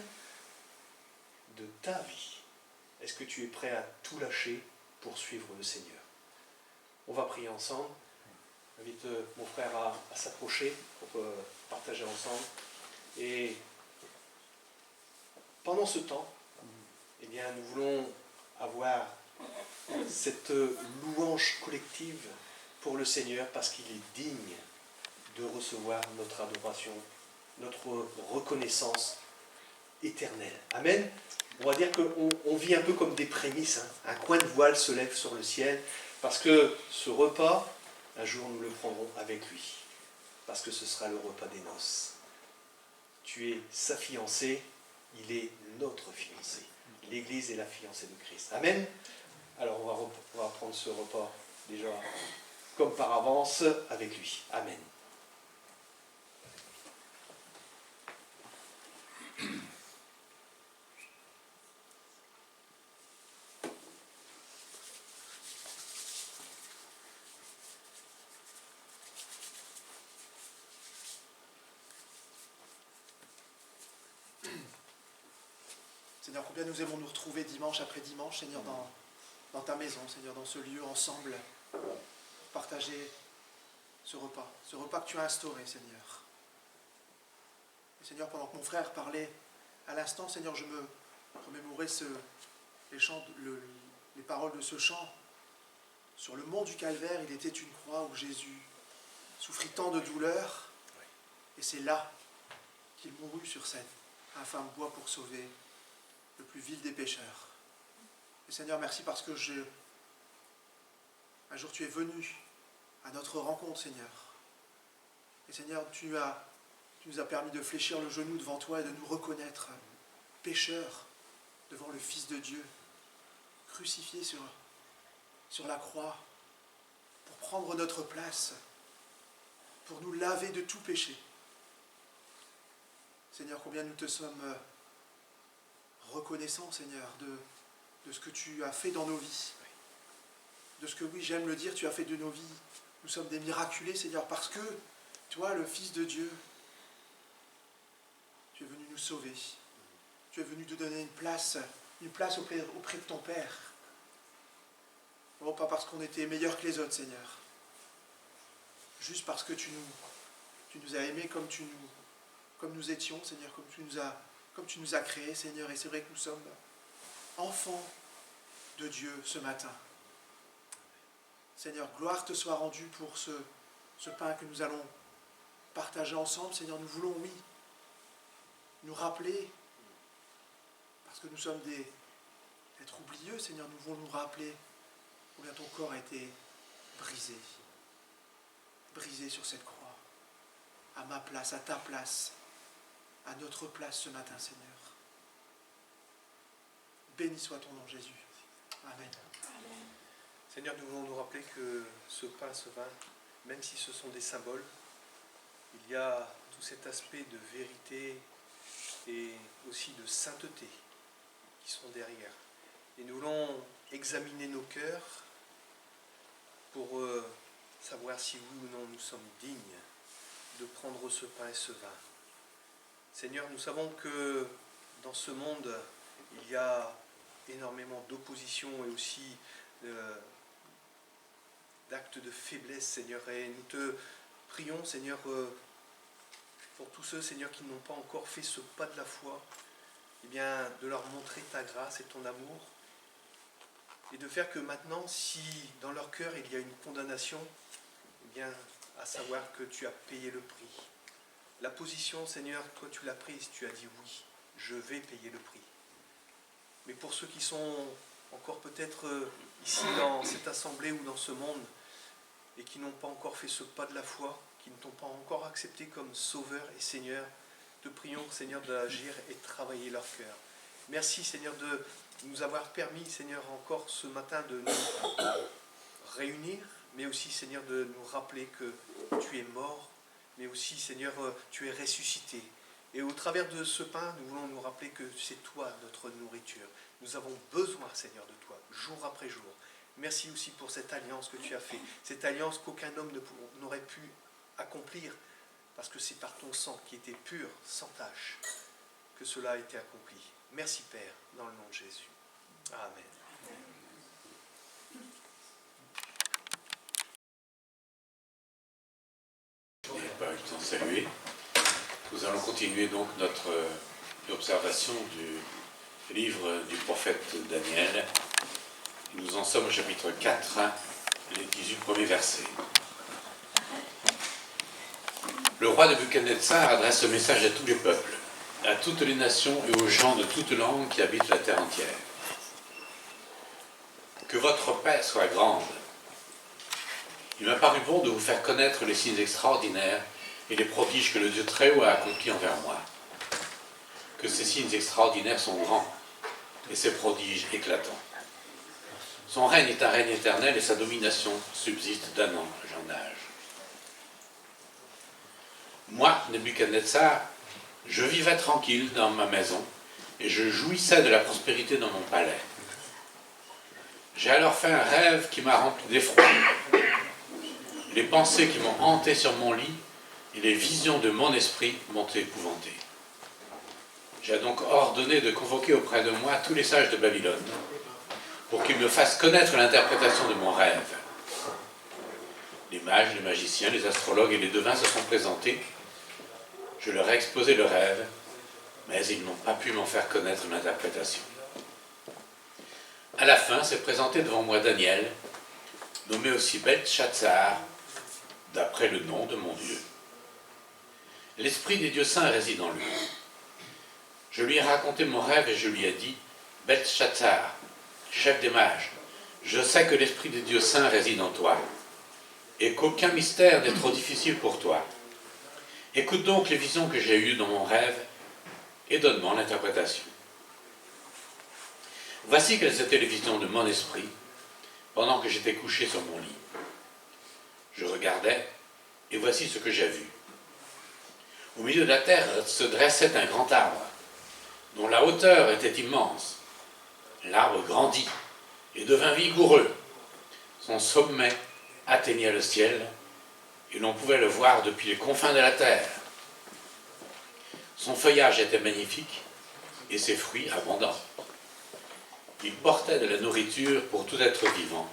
de ta vie. Est-ce que tu es prêt à tout lâcher pour suivre le Seigneur? On va prier ensemble. J'invite mon frère à s'approcher pour partager ensemble. Et pendant ce temps, eh bien, nous voulons avoir cette louange collective pour le Seigneur parce qu'il est digne de recevoir notre adoration, notre reconnaissance éternelle. Amen. On va dire qu'on vit un peu comme des prémices. Hein. Un coin de voile se lève sur le ciel parce que ce repas, un jour nous le prendrons avec lui. Parce que ce sera le repas des noces. Tu es sa fiancée, il est notre fiancé. L'Église est la fiancée de Christ. Amen. Alors on va prendre ce repas déjà comme par avance avec lui. Amen. Seigneur, combien nous aimons nous retrouver dimanche après dimanche, Seigneur, dans ta maison, Seigneur, dans ce lieu ensemble, pour partager ce repas que tu as instauré, Seigneur. Et Seigneur, pendant que mon frère parlait à l'instant, Seigneur, je me remémorais les paroles de ce chant. Sur le mont du Calvaire, il était une croix où Jésus souffrit tant de douleurs, et c'est là qu'il mourut sur cette infâme bois pour sauver le plus vil des pécheurs. Et Seigneur, merci parce que un jour tu es venu à notre rencontre, Seigneur. Et Seigneur, tu nous as permis de fléchir le genou devant toi et de nous reconnaître pécheurs devant le Fils de Dieu, crucifié sur la croix, pour prendre notre place, pour nous laver de tout péché. Seigneur, combien nous te sommes reconnaissants, Seigneur, de ce que tu as fait dans nos vies. De ce que, oui, j'aime le dire, tu as fait de nos vies. Nous sommes des miraculés, Seigneur, parce que toi, le Fils de Dieu, tu es venu nous sauver. Tu es venu te donner une place auprès de ton Père. Oh, pas parce qu'on était meilleurs que les autres, Seigneur. Juste parce que tu nous as aimés comme nous étions, Seigneur, comme tu nous as créés, Seigneur. Et c'est vrai que nous sommes enfants de Dieu ce matin. Seigneur, gloire te soit rendue pour ce pain que nous allons partager ensemble. Seigneur, nous voulons, oui, nous rappeler, parce que nous sommes d'être oublieux, Seigneur, nous voulons nous rappeler combien ton corps a été brisé sur cette croix, à ma place, à ta place, à notre place ce matin, Seigneur. Béni soit ton nom, Jésus. Amen. Seigneur, nous voulons nous rappeler que ce pain, ce vin, même si ce sont des symboles, il y a tout cet aspect de vérité et aussi de sainteté qui sont derrière. Et nous voulons examiner nos cœurs pour savoir si oui ou non nous sommes dignes de prendre ce pain et ce vin. Seigneur, nous savons que dans ce monde, il y a énormément d'opposition et aussi d'actes de faiblesse, Seigneur. Et nous te prions, Seigneur, pour tous ceux, Seigneur, qui n'ont pas encore fait ce pas de la foi, eh bien, de leur montrer ta grâce et ton amour, et de faire que maintenant, si dans leur cœur il y a une condamnation, eh bien, à savoir que tu as payé le prix. La position, Seigneur, toi tu l'as prise, tu as dit oui, je vais payer le prix. Mais pour ceux qui sont encore peut-être ici dans cette assemblée ou dans ce monde et qui n'ont pas encore fait ce pas de la foi, qui ne t'ont pas encore accepté comme Sauveur et Seigneur, te prions, Seigneur, d'agir et de travailler leur cœur. Merci, Seigneur, de nous avoir permis, Seigneur, encore ce matin de nous réunir, mais aussi, Seigneur, de nous rappeler que tu es mort, mais aussi, Seigneur, tu es ressuscité. Et au travers de ce pain, nous voulons nous rappeler que c'est toi notre nourriture. Nous avons besoin, Seigneur, de toi, jour après jour. Merci aussi pour cette alliance que tu as faite, cette alliance qu'aucun homme n'aurait pu accomplir, parce que c'est par ton sang qui était pur, sans tache, que cela a été accompli. Merci, Père, dans le nom de Jésus. Amen. Étant salué, nous allons continuer donc notre observation du livre du prophète Daniel. Nous en sommes au chapitre 4, les 18 premiers versets. Le roi Nebuchadnezzar adresse ce message à tous les peuples, à toutes les nations et aux gens de toutes langues qui habitent la terre entière. Que votre paix soit grande. Il m'a paru bon de vous faire connaître les signes extraordinaires et les prodiges que le Dieu Très-Haut a accomplis envers moi. Que ces signes extraordinaires sont grands et ces prodiges éclatants. Son règne est un règne éternel et sa domination subsiste d'un âge en âge. Moi, Nebuchadnezzar, je vivais tranquille dans ma maison et je jouissais de la prospérité dans mon palais. J'ai alors fait un rêve qui m'a rempli d'effroi. Les pensées qui m'ont hanté sur mon lit et les visions de mon esprit m'ont épouvanté. J'ai donc ordonné de convoquer auprès de moi tous les sages de Babylone pour qu'ils me fassent connaître l'interprétation de mon rêve. Les mages, les magiciens, les astrologues et les devins se sont présentés. Je leur ai exposé le rêve, mais ils n'ont pas pu m'en faire connaître l'interprétation. À la fin, s'est présenté devant moi Daniel, nommé aussi Beltchazzar, d'après le nom de mon Dieu. L'esprit des dieux saints réside en lui. Je lui ai raconté mon rêve et je lui ai dit, Beltchazzar, chef des mages, je sais que l'esprit des dieux saints réside en toi, et qu'aucun mystère n'est trop difficile pour toi. Écoute donc les visions que j'ai eues dans mon rêve et donne-moi l'interprétation. Voici quelles étaient les visions de mon esprit pendant que j'étais couché sur mon lit. Je regardais et voici ce que j'ai vu. Au milieu de la terre se dressait un grand arbre dont la hauteur était immense. L'arbre grandit et devint vigoureux. Son sommet atteignait le ciel et l'on pouvait le voir depuis les confins de la terre. Son feuillage était magnifique et ses fruits abondants. Il portait de la nourriture pour tout être vivant.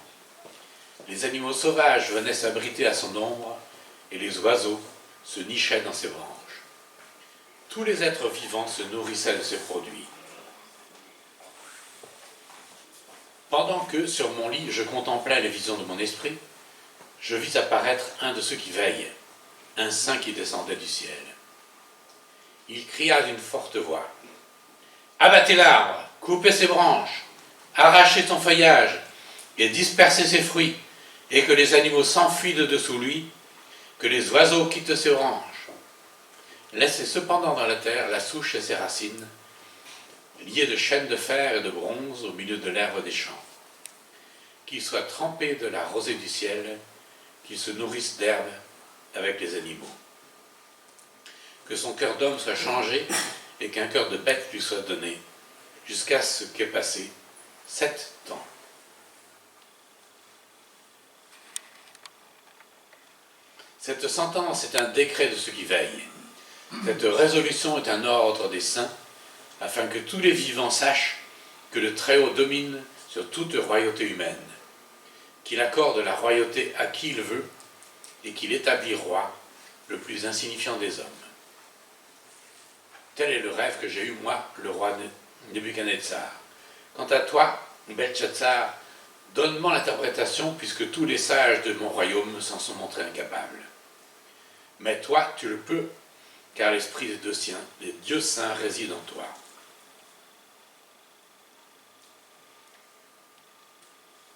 Les animaux sauvages venaient s'abriter à son ombre et les oiseaux se nichaient dans ses branches. Tous les êtres vivants se nourrissaient de ses produits. Pendant que, sur mon lit, je contemplais les visions de mon esprit, je vis apparaître un de ceux qui veillent, un saint qui descendait du ciel. Il cria d'une forte voix, « Abattez l'arbre, coupez ses branches, arrachez son feuillage et dispersez ses fruits, et que les animaux s'enfuient de dessous lui, que les oiseaux quittent ses branches. Laissez cependant dans la terre la souche et ses racines, liées de chaînes de fer et de bronze au milieu de l'herbe des champs. Qu'il soit trempé de la rosée du ciel, qu'il se nourrisse d'herbe avec les animaux. Que son cœur d'homme soit changé et qu'un cœur de bête lui soit donné, jusqu'à ce qu'ait passé 7 ans. » Cette sentence est un décret de ceux qui veillent. Cette résolution est un ordre des saints, afin que tous les vivants sachent que le Très-Haut domine sur toute royauté humaine, qu'il accorde la royauté à qui il veut, et qu'il établit roi le plus insignifiant des hommes. Tel est le rêve que j'ai eu, moi, le roi Nebuchadnezzar. Quant à toi, Beltchazzar, donne-moi l'interprétation, puisque tous les sages de mon royaume s'en sont montrés incapables. Mais toi, tu le peux, car l'esprit des dieux saints réside en toi.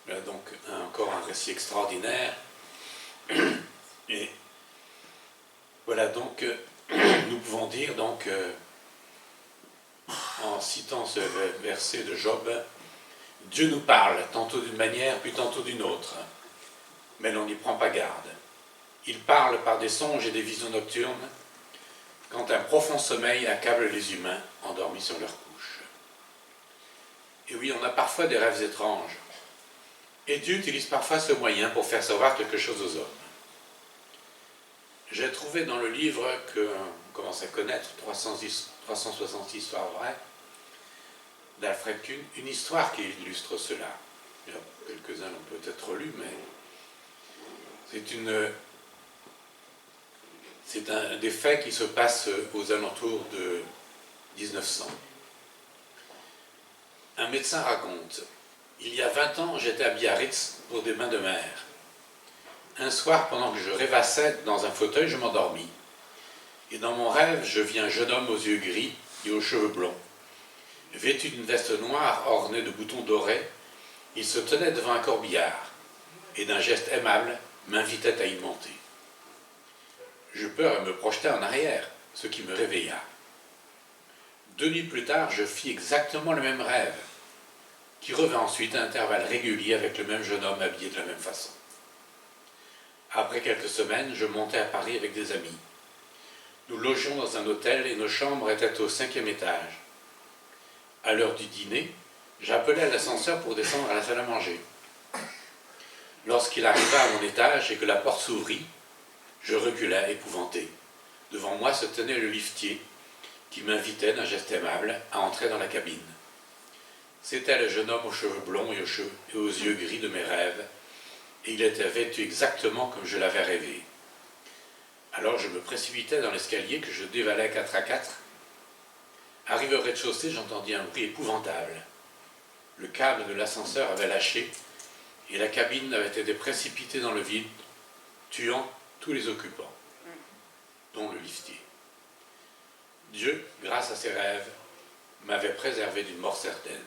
Voilà donc encore un récit extraordinaire. Et voilà donc, nous pouvons dire donc, en citant ce verset de Job, Dieu nous parle tantôt d'une manière puis tantôt d'une autre, mais l'on n'y prend pas garde. Il parle par des songes et des visions nocturnes, quand un profond sommeil accable les humains endormis sur leur couche. Et oui, on a parfois des rêves étranges, et Dieu utilise parfois ce moyen pour faire savoir quelque chose aux hommes. J'ai trouvé dans le livre qu'on commence à connaître, 360 histoires vraies, d'Alfred Kuhn, une histoire qui illustre cela. Il y a quelques-uns l'ont peut-être lu, mais c'est un des faits qui se passent aux alentours de 1900. Un médecin raconte, « Il y a 20 ans, j'étais à Biarritz pour des bains de mer. Un soir, pendant que je rêvassais dans un fauteuil, je m'endormis. Et dans mon rêve, je vis un jeune homme aux yeux gris et aux cheveux blonds. Vêtu d'une veste noire ornée de boutons dorés, il se tenait devant un corbillard et d'un geste aimable m'invitait à y monter. J'eus peur et me projetai en arrière, ce qui me réveilla. 2 nuits plus tard, je fis exactement le même rêve, qui revint ensuite à intervalles réguliers avec le même jeune homme habillé de la même façon. Après quelques semaines, je montai à Paris avec des amis. Nous logions dans un hôtel et nos chambres étaient au 5e étage. À l'heure du dîner, j'appelai l'ascenseur pour descendre à la salle à manger. Lorsqu'il arriva à mon étage et que la porte s'ouvrit, je reculai épouvanté. Devant moi se tenait le liftier, qui m'invitait d'un geste aimable à entrer dans la cabine. C'était le jeune homme aux cheveux blonds et aux yeux gris de mes rêves, et il était vêtu exactement comme je l'avais rêvé. Alors je me précipitais dans l'escalier que je dévalais 4 à 4. Arrivé au rez-de-chaussée, j'entendis un bruit épouvantable. Le câble de l'ascenseur avait lâché, et la cabine avait été précipitée dans le vide, tuant tous les occupants, dont le liftier. Dieu, grâce à ses rêves, m'avait préservé d'une mort certaine.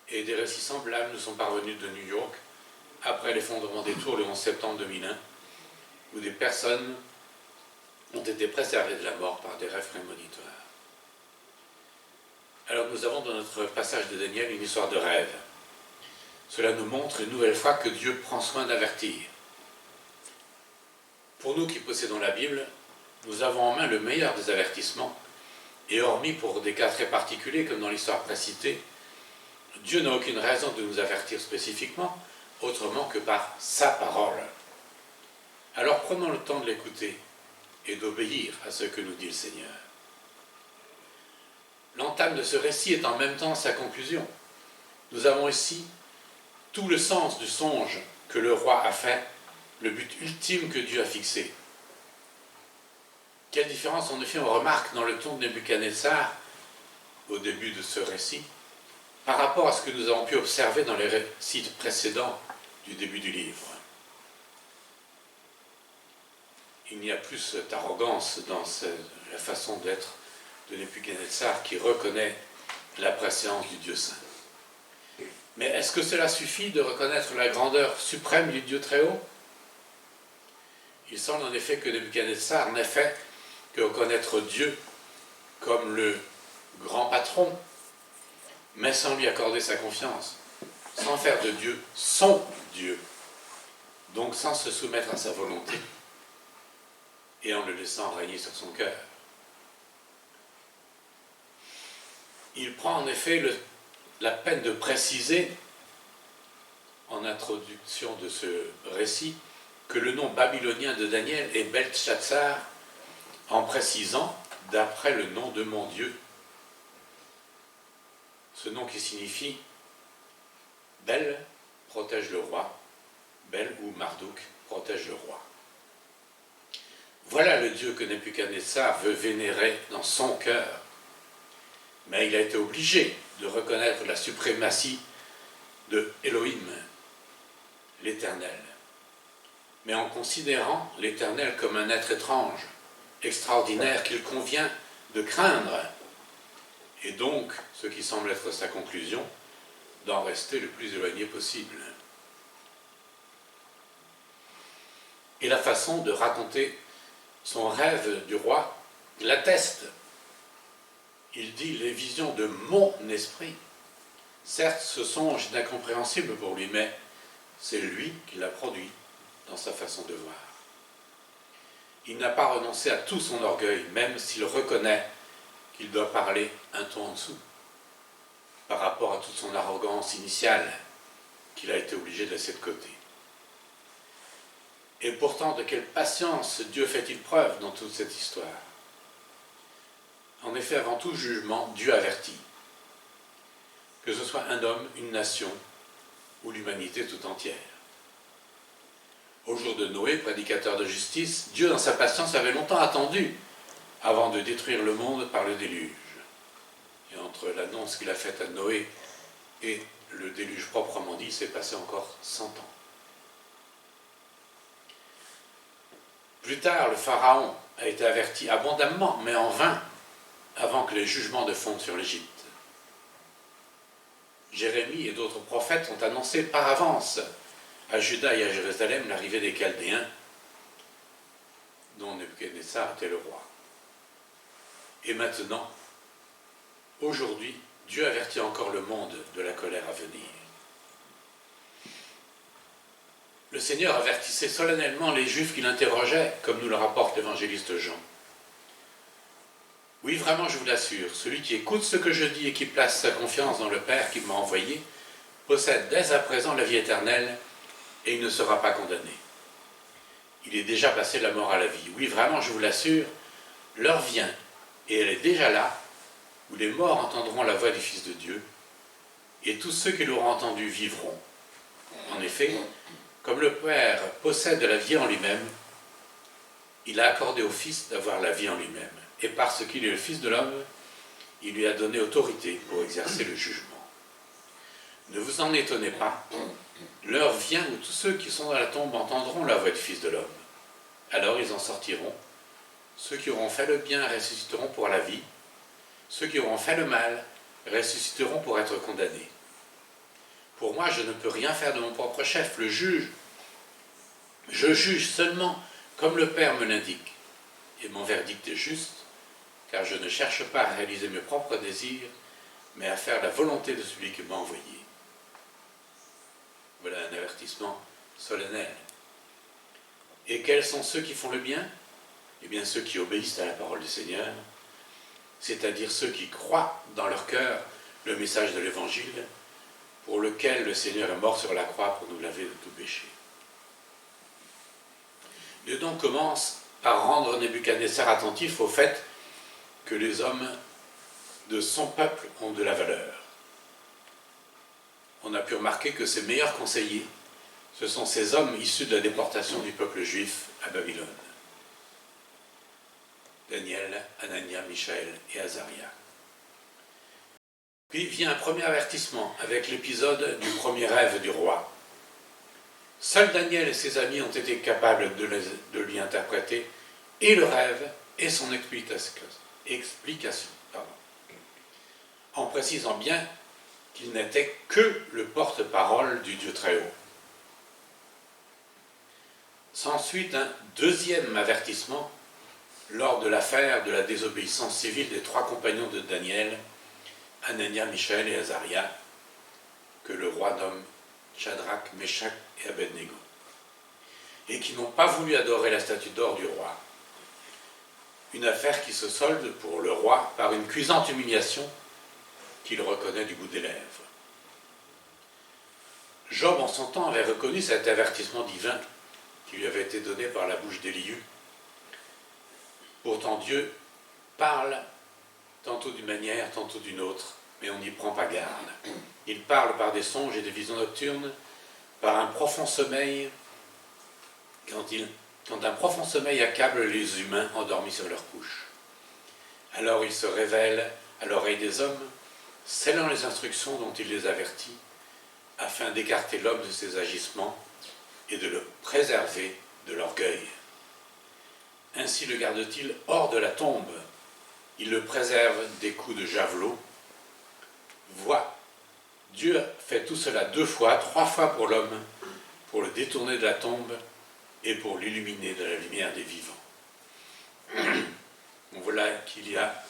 Et des récits semblables nous sont parvenus de New York, après l'effondrement des tours le 11 septembre 2001, où des personnes ont été préservées de la mort par des rêves prémonitoires. Alors nous avons dans notre passage de Daniel une histoire de rêve. Cela nous montre une nouvelle fois que Dieu prend soin d'avertir. Pour nous qui possédons la Bible, nous avons en main le meilleur des avertissements, et hormis pour des cas très particuliers comme dans l'histoire précitée, Dieu n'a aucune raison de nous avertir spécifiquement, autrement que par sa parole. Alors prenons le temps de l'écouter et d'obéir à ce que nous dit le Seigneur. L'entame de ce récit est en même temps sa conclusion. Nous avons ici tout le sens du songe que le roi a fait, le but ultime que Dieu a fixé. Quelle différence en effet on remarque dans le ton de Nebuchadnezzar, au début de ce récit, par rapport à ce que nous avons pu observer dans les récits précédents du début du livre. Il n'y a plus cette arrogance dans la façon d'être de Nebuchadnezzar qui reconnaît la préséance du Dieu saint. Mais est-ce que cela suffit de reconnaître la grandeur suprême du Dieu très haut? Il semble en effet que Nebuchadnezzar n'ait fait que reconnaître Dieu comme le grand patron, mais sans lui accorder sa confiance, sans faire de Dieu son Dieu, donc sans se soumettre à sa volonté et en le laissant régner sur son cœur. Il prend en effet la peine de préciser, en introduction de ce récit, que le nom babylonien de Daniel est Beltchatsar, en précisant d'après le nom de mon Dieu. Ce nom qui signifie Bel protège le roi, Bel ou Marduk protège le roi. Voilà le Dieu que Nebuchadnezzar veut vénérer dans son cœur. Mais il a été obligé de reconnaître la suprématie de Elohim, l'Éternel. Mais en considérant l'Éternel comme un être étrange, extraordinaire, qu'il convient de craindre, et donc, ce qui semble être sa conclusion, d'en rester le plus éloigné possible. Et la façon de raconter son rêve du roi l'atteste. Il dit les visions de mon esprit. Certes, ce songe est incompréhensible pour lui, mais c'est lui qui l'a produit dans sa façon de voir. Il n'a pas renoncé à tout son orgueil, même s'il reconnaît qu'il doit parler un ton en dessous, par rapport à toute son arrogance initiale qu'il a été obligé de laisser de côté. Et pourtant, de quelle patience Dieu fait-il preuve dans toute cette histoire? En effet, avant tout jugement, Dieu avertit. Que ce soit un homme, une nation ou l'humanité tout entière. Au jour de Noé, prédicateur de justice, Dieu, dans sa patience, avait longtemps attendu avant de détruire le monde par le déluge. Et entre l'annonce qu'il a faite à Noé et le déluge proprement dit, s'est passé encore 100 ans. Plus tard, le Pharaon a été averti abondamment, mais en vain, avant que les jugements ne fondent sur l'Égypte. Jérémie et d'autres prophètes ont annoncé par avance à Juda et à Jérusalem l'arrivée des Chaldéens, dont Nebuchadnezzar était le roi. Et maintenant, aujourd'hui, Dieu avertit encore le monde de la colère à venir. Le Seigneur avertissait solennellement les Juifs qui l'interrogeaient, comme nous le rapporte l'évangéliste Jean. Oui, vraiment, je vous l'assure, celui qui écoute ce que je dis et qui place sa confiance dans le Père qui m'a envoyé, possède dès à présent la vie éternelle et il ne sera pas condamné. Il est déjà passé de la mort à la vie. Oui, vraiment, je vous l'assure, l'heure vient et elle est déjà là, où les morts entendront la voix du Fils de Dieu, et tous ceux qui l'auront entendu vivront. En effet, comme le Père possède la vie en lui-même, il a accordé au Fils d'avoir la vie en lui-même. Et parce qu'il est le Fils de l'homme, il lui a donné autorité pour exercer le jugement. Ne vous en étonnez pas, l'heure vient où tous ceux qui sont dans la tombe entendront la voix du Fils de l'homme. Alors ils en sortiront. Ceux qui auront fait le bien ressusciteront pour la vie. Ceux qui auront fait le mal ressusciteront pour être condamnés. Pour moi, je ne peux rien faire de mon propre chef, le juge. Je juge seulement comme le Père me l'indique. Et mon verdict est juste, car je ne cherche pas à réaliser mes propres désirs, mais à faire la volonté de celui qui m'a envoyé. Voilà un avertissement solennel. Et quels sont ceux qui font le bien? Eh bien, ceux qui obéissent à la parole du Seigneur, c'est-à-dire ceux qui croient dans leur cœur le message de l'Évangile, pour lequel le Seigneur est mort sur la croix pour nous laver de tout péché. Dieu donc commence par rendre Nebuchadnezzar attentif au fait que les hommes de son peuple ont de la valeur. On a pu remarquer que ses meilleurs conseillers, ce sont ces hommes issus de la déportation du peuple juif à Babylone. Daniel, Anania, Michaël et Azaria. Puis vient un premier avertissement avec l'épisode du premier rêve du roi. Seuls Daniel et ses amis ont été capables de lui interpréter et le rêve et son explication, en précisant bien qu'il n'était que le porte-parole du Dieu très haut. S'ensuit un deuxième avertissement lors de l'affaire de la désobéissance civile des trois compagnons de Daniel, Anania, Michaël et Azaria, que le roi nomme Shadrach, Meshach et Abednego, et qui n'ont pas voulu adorer la statue d'or du roi. Une affaire qui se solde pour le roi par une cuisante humiliation qu'il reconnaît du bout des lèvres. Job, en son temps, avait reconnu cet avertissement divin qui lui avait été donné par la bouche d'Élihu. Pourtant, Dieu parle tantôt d'une manière, tantôt d'une autre, mais on n'y prend pas garde. Il parle par des songes et des visions nocturnes, par un profond sommeil, quand un profond sommeil accable les humains endormis sur leur couche. Alors il se révèle à l'oreille des hommes, scellant les instructions dont il les avertit, afin d'écarter l'homme de ses agissements et de le préserver de l'orgueil. Ainsi le garde-t-il hors de la tombe. Il le préserve des coups de javelot. Vois, Dieu fait tout cela 2 fois, 3 fois pour l'homme, pour le détourner de la tombe et pour l'illuminer de la lumière des vivants. Donc voilà qu'il y a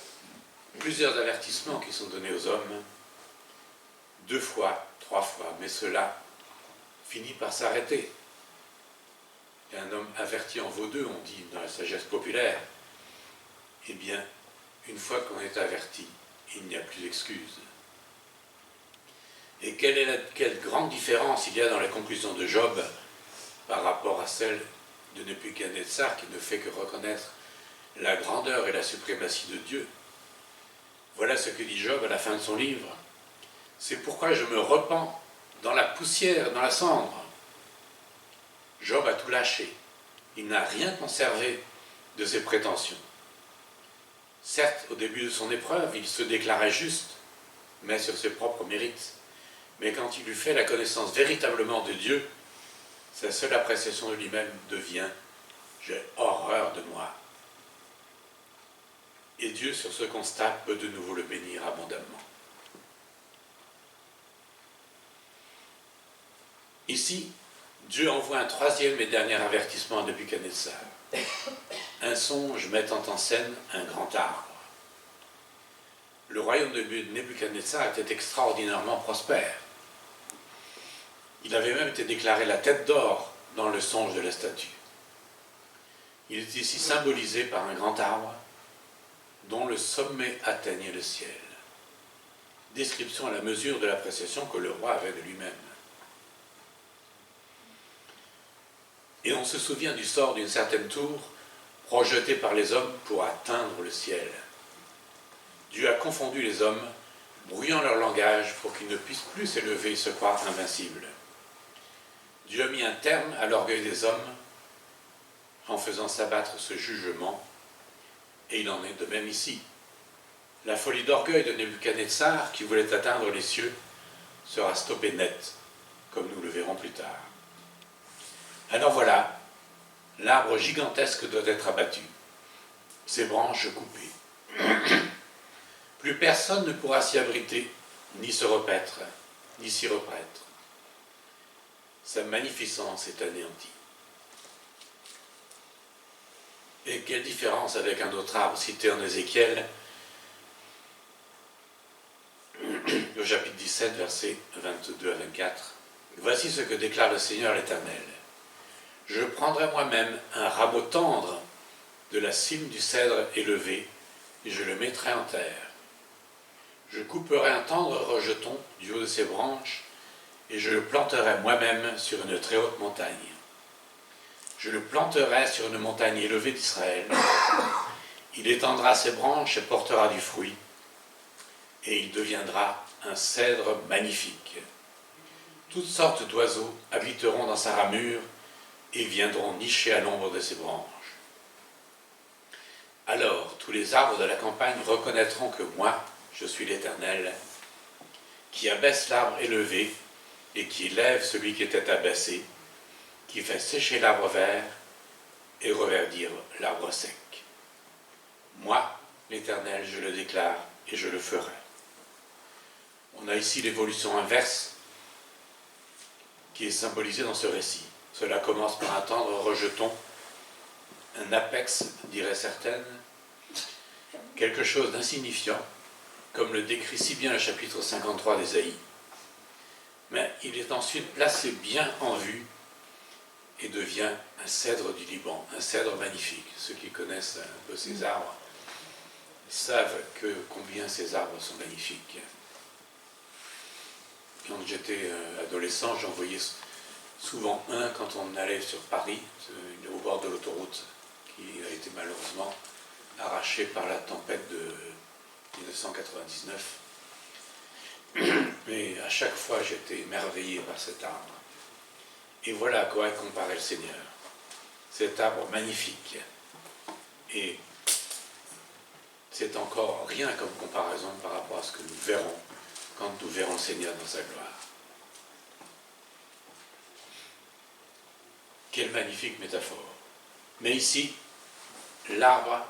plusieurs avertissements qui sont donnés aux hommes, 2 fois, 3 fois, mais cela finit par s'arrêter. Et un homme averti en vaut 2, on dit dans la sagesse populaire. Eh bien, une fois qu'on est averti, il n'y a plus d'excuse. Et quelle grande différence il y a dans la conclusion de Job par rapport à celle de Nebuchadnezzar, qui ne fait que reconnaître la grandeur et la suprématie de Dieu. Voilà ce que dit Job à la fin de son livre. C'est pourquoi je me repens dans la poussière, dans la cendre. Job a tout lâché. Il n'a rien conservé de ses prétentions. Certes, au début de son épreuve, il se déclarait juste, mais sur ses propres mérites. Mais quand il eut fait la connaissance véritablement de Dieu, sa seule appréciation de lui-même devient « j'ai horreur de moi ». Et Dieu, sur ce constat, peut de nouveau le bénir abondamment. Ici, Dieu envoie un 3e et dernier avertissement à Nebuchadnezzar. Un songe mettant en scène un grand arbre. Le royaume de Nebuchadnezzar était extraordinairement prospère. Il avait même été déclaré la tête d'or dans le songe de la statue. Il est ici symbolisé par un grand arbre dont le sommet atteignait le ciel. Description à la mesure de l'appréciation que le roi avait de lui-même. Et on se souvient du sort d'une certaine tour projetée par les hommes pour atteindre le ciel. Dieu a confondu les hommes, brouillant leur langage pour qu'ils ne puissent plus s'élever et se croire invincibles. Dieu a mis un terme à l'orgueil des hommes en faisant s'abattre ce jugement, et il en est de même ici. La folie d'orgueil de Nebuchadnezzar, qui voulait atteindre les cieux, sera stoppée net, comme nous le verrons plus tard. Alors voilà, l'arbre gigantesque doit être abattu, ses branches coupées. Plus personne ne pourra s'y abriter, ni se repaître, ni s'y repaître. Sa magnificence est anéantie. Et quelle différence avec un autre arbre cité en Ézéchiel, au chapitre 17, versets 22 à 24. Voici ce que déclare le Seigneur l'Éternel. Je prendrai moi-même un rameau tendre de la cime du cèdre élevé, et je le mettrai en terre. Je couperai un tendre rejeton du haut de ses branches, et je le planterai moi-même sur une très haute montagne. Je le planterai sur une montagne élevée d'Israël. Il étendra ses branches et portera du fruit, et il deviendra un cèdre magnifique. Toutes sortes d'oiseaux habiteront dans sa ramure et viendront nicher à l'ombre de ses branches. Alors tous les arbres de la campagne reconnaîtront que moi, je suis l'Éternel, qui abaisse l'arbre élevé et qui élève celui qui était abaissé, qui fait sécher l'arbre vert et reverdir l'arbre sec. Moi, l'Éternel, je le déclare et je le ferai. On a ici l'évolution inverse qui est symbolisée dans ce récit. Cela commence par un tendre rejeton, un apex, diraient certaines, quelque chose d'insignifiant, comme le décrit si bien le chapitre 53 d'Ésaïe. Mais il est ensuite placé bien en vue et devient un cèdre du Liban, un cèdre magnifique. Ceux qui connaissent un peu ces arbres savent combien ces arbres sont magnifiques. Quand j'étais adolescent, j'en voyais souvent un quand on allait sur Paris, au bord de l'autoroute, qui a été malheureusement arraché par la tempête de 1999. Mais à chaque fois, j'étais émerveillé par cet arbre. Et voilà à quoi est comparé le Seigneur. Cet arbre magnifique. Et c'est encore rien comme comparaison par rapport à ce que nous verrons quand nous verrons le Seigneur dans sa gloire. Quelle magnifique métaphore. Mais ici, l'arbre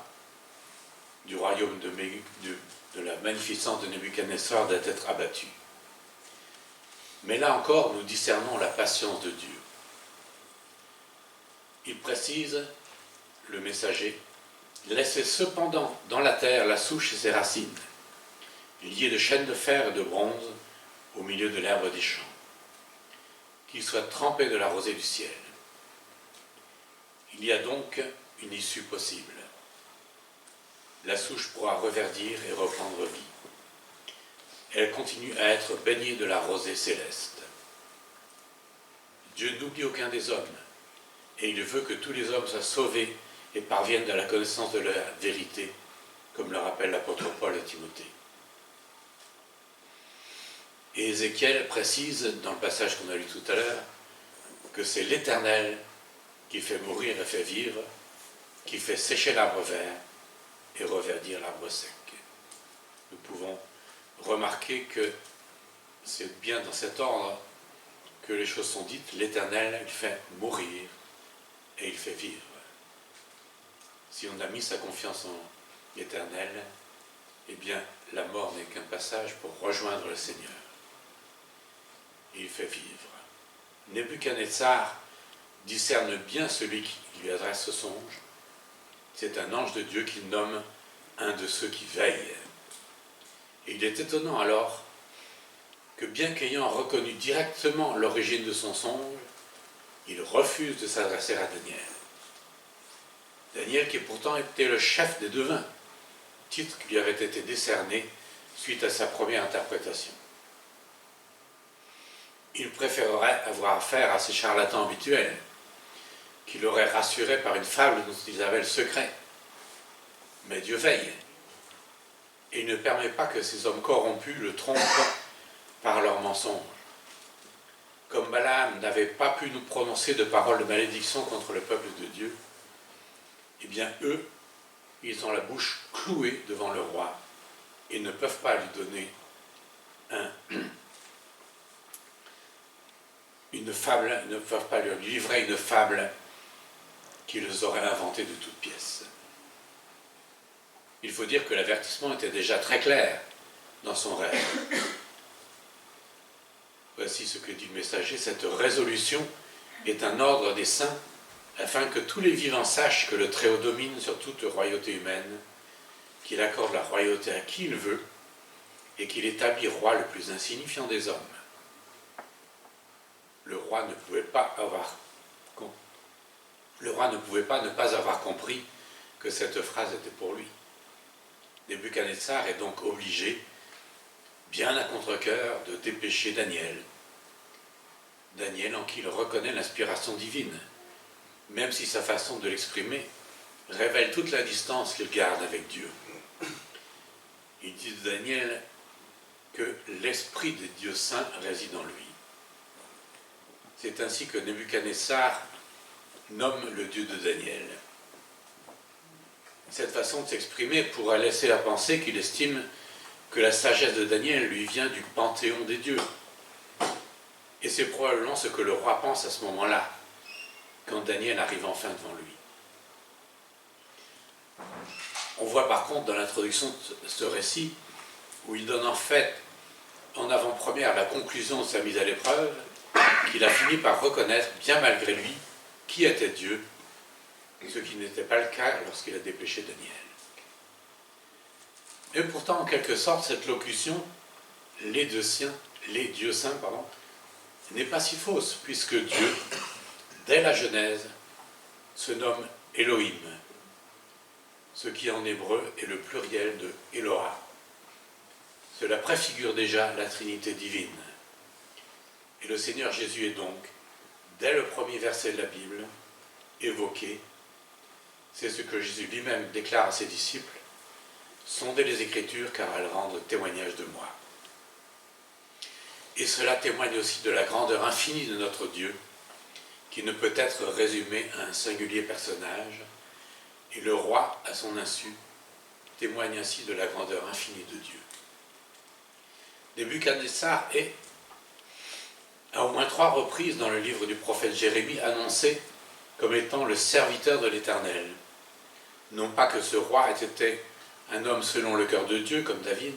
du royaume de la magnificence de Nebuchadnezzar doit être abattu. Mais là encore, nous discernons la patience de Dieu. Il précise, le messager, laissez cependant dans la terre la souche et ses racines, liées de chaînes de fer et de bronze au milieu de l'herbe des champs, qu'il soit trempé de la rosée du ciel. Il y a donc une issue possible. La souche pourra reverdir et reprendre vie. Elle continue à être baignée de la rosée céleste. Dieu n'oublie aucun des hommes, et il veut que tous les hommes soient sauvés et parviennent à la connaissance de la vérité, comme le rappelle l'apôtre Paul à Timothée. Et Ézéchiel précise, dans le passage qu'on a lu tout à l'heure, que c'est l'Éternel qui fait mourir et fait vivre, qui fait sécher l'arbre vert et reverdir l'arbre sec. Nous pouvons remarquer que c'est bien dans cet ordre que les choses sont dites. L'Éternel, il fait mourir et il fait vivre. Si on a mis sa confiance en l'Éternel, eh bien, la mort n'est qu'un passage pour rejoindre le Seigneur. Et il fait vivre. Nebuchadnezzar discerne bien celui qui lui adresse ce songe. C'est un ange de Dieu qu'il nomme un de ceux qui veillent. Et il est étonnant alors que bien qu'ayant reconnu directement l'origine de son songe, il refuse de s'adresser à Daniel. Daniel qui pourtant était le chef des devins, titre qui lui avait été décerné suite à sa première interprétation. Il préférerait avoir affaire à ces charlatans habituels, qui l'auraient rassuré par une fable dont ils avaient le secret. Mais Dieu veille. et il ne permet pas que ces hommes corrompus le trompent par leurs mensonges. Comme Balaam n'avait pas pu nous prononcer de paroles de malédiction contre le peuple de Dieu, eh bien eux, ils ont la bouche clouée devant le roi et ne peuvent pas lui donner une fable, ne peuvent pas lui livrer une fable qu'ils auraient inventée de toutes pièces. Il faut dire que l'avertissement était déjà très clair dans son rêve. Voici ce que dit le messager: cette résolution est un ordre des saints, afin que tous les vivants sachent que le Très-Haut domine sur toute royauté humaine, qu'il accorde la royauté à qui il veut, et qu'il établit roi le plus insignifiant des hommes. Le roi ne pouvait pas ne pas avoir compris que cette phrase était pour lui. Nebuchadnezzar est donc obligé, bien à contre-cœur, de dépêcher Daniel. Daniel en qui il reconnaît l'inspiration divine, même si sa façon de l'exprimer révèle toute la distance qu'il garde avec Dieu. Il dit de Daniel que l'esprit des dieux saints réside en lui. C'est ainsi que Nebuchadnezzar nomme le Dieu de Daniel. Cette façon de s'exprimer pourrait laisser à penser qu'il estime que la sagesse de Daniel lui vient du panthéon des dieux. Et c'est probablement ce que le roi pense à ce moment-là, quand Daniel arrive enfin devant lui. On voit par contre dans l'introduction de ce récit, où il donne en fait en avant-première la conclusion de sa mise à l'épreuve, qu'il a fini par reconnaître, bien malgré lui, qui était Dieu, ce qui n'était pas le cas lorsqu'il a dépêché Daniel. Et pourtant, en quelque sorte, cette locution, les dieux saints, n'est pas si fausse, puisque Dieu, dès la Genèse, se nomme Elohim, ce qui en hébreu est le pluriel de Eloah. Cela préfigure déjà la Trinité divine. Et le Seigneur Jésus est donc, dès le premier verset de la Bible, évoqué. C'est ce que Jésus lui-même déclare à ses disciples: sondez les Écritures car elles rendent témoignage de moi. Et cela témoigne aussi de la grandeur infinie de notre Dieu, qui ne peut être résumé à un singulier personnage, et le roi, à son insu, témoigne ainsi de la grandeur infinie de Dieu. Nebuchadnezzar est, à au moins 3 reprises dans le livre du prophète Jérémie, annoncé comme étant le serviteur de l'Éternel. Non pas que ce roi ait été un homme selon le cœur de Dieu, comme David,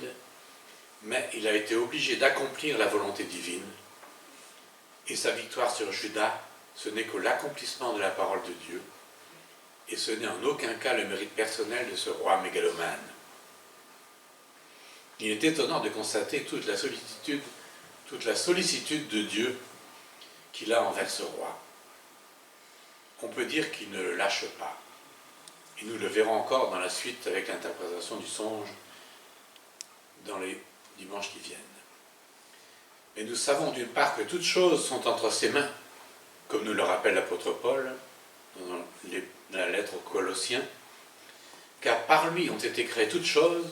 mais il a été obligé d'accomplir la volonté divine. Et sa victoire sur Juda, ce n'est que l'accomplissement de la parole de Dieu, et ce n'est en aucun cas le mérite personnel de ce roi mégalomane. Il est étonnant de constater toute la sollicitude de Dieu qu'il a envers ce roi. On peut dire qu'il ne le lâche pas. Et nous le verrons encore dans la suite avec l'interprétation du songe dans les dimanches qui viennent. Mais nous savons d'une part que toutes choses sont entre ses mains, comme nous le rappelle l'apôtre Paul dans la lettre aux Colossiens, car par lui ont été créées toutes choses,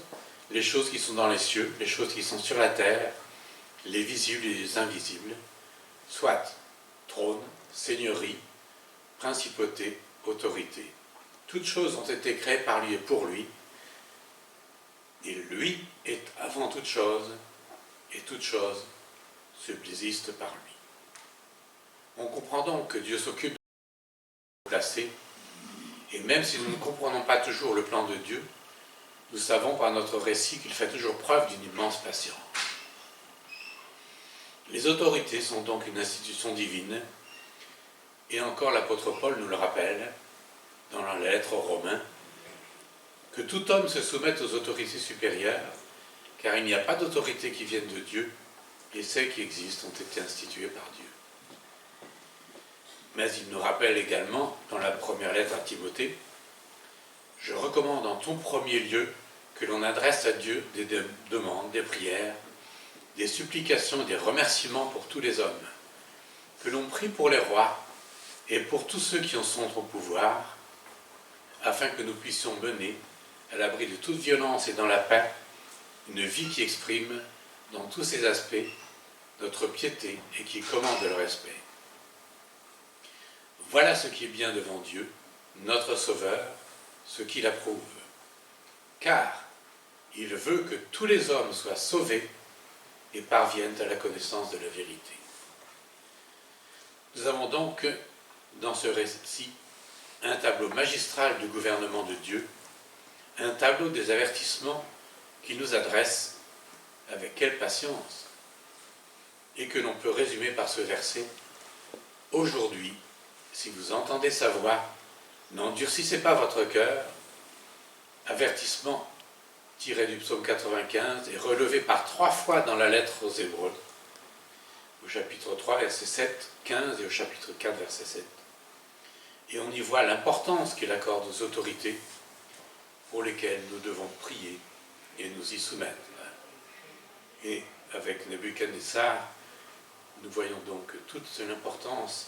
les choses qui sont dans les cieux, les choses qui sont sur la terre, les visibles et les invisibles, soit trône, seigneurie, principauté, autorité. Toutes choses ont été créées par lui et pour lui, et lui est avant toute chose, et toute chose subsiste par lui. On comprend donc que Dieu s'occupe de nous placer, et même si nous ne comprenons pas toujours le plan de Dieu, nous savons par notre récit qu'il fait toujours preuve d'une immense patience. Les autorités sont donc une institution divine, et encore l'apôtre Paul nous le rappelle dans la lettre aux Romains, que tout homme se soumette aux autorités supérieures, car il n'y a pas d'autorité qui vienne de Dieu, et celles qui existent ont été instituées par Dieu. Mais il nous rappelle également, dans la première lettre à Timothée, « Je recommande en tout premier lieu que l'on adresse à Dieu des demandes, des prières, des supplications et des remerciements pour tous les hommes, que l'on prie pour les rois et pour tous ceux qui en sont au pouvoir, afin que nous puissions mener, à l'abri de toute violence et dans la paix, une vie qui exprime, dans tous ses aspects, notre piété et qui commande le respect. Voilà ce qui est bien devant Dieu, notre Sauveur, ce qu'il approuve. Car il veut que tous les hommes soient sauvés et parviennent à la connaissance de la vérité. Nous avons donc, dans ce récit, un tableau magistral du gouvernement de Dieu, un tableau des avertissements qu'il nous adresse avec quelle patience, et que l'on peut résumer par ce verset. Aujourd'hui, si vous entendez sa voix, n'endurcissez pas votre cœur. Avertissement tiré du psaume 95 et relevé par 3 fois dans la lettre aux Hébreux, au chapitre 3, verset 7, 15 et au chapitre 4, verset 7. Et on y voit l'importance qu'il accorde aux autorités pour lesquelles nous devons prier et nous y soumettre. Et avec Nebuchadnezzar, nous voyons donc toute l'importance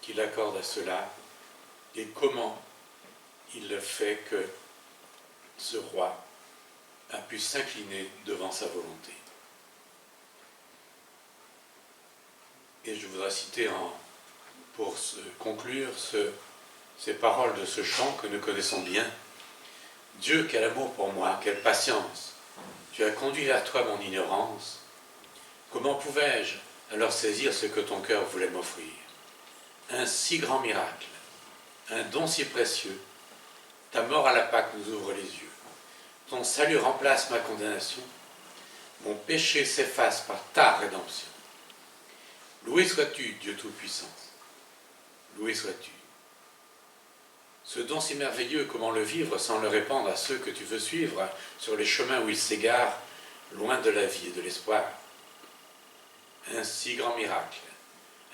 qu'il accorde à cela et comment il fait que ce roi a pu s'incliner devant sa volonté. Et je voudrais citer pour conclure ces paroles de ce chant que nous connaissons bien. Dieu, quel amour pour moi, quelle patience. Tu as conduit vers toi mon ignorance. Comment pouvais-je alors saisir ce que ton cœur voulait m'offrir? Un si grand miracle, un don si précieux. Ta mort à la Pâque nous ouvre les yeux. Ton salut remplace ma condamnation. Mon péché s'efface par ta rédemption. Loué sois-tu, Dieu Tout-Puissant. Loué sois-tu. Ce don si merveilleux, comment le vivre sans le répandre à ceux que tu veux suivre sur les chemins où ils s'égarent, loin de la vie et de l'espoir. Un si grand miracle,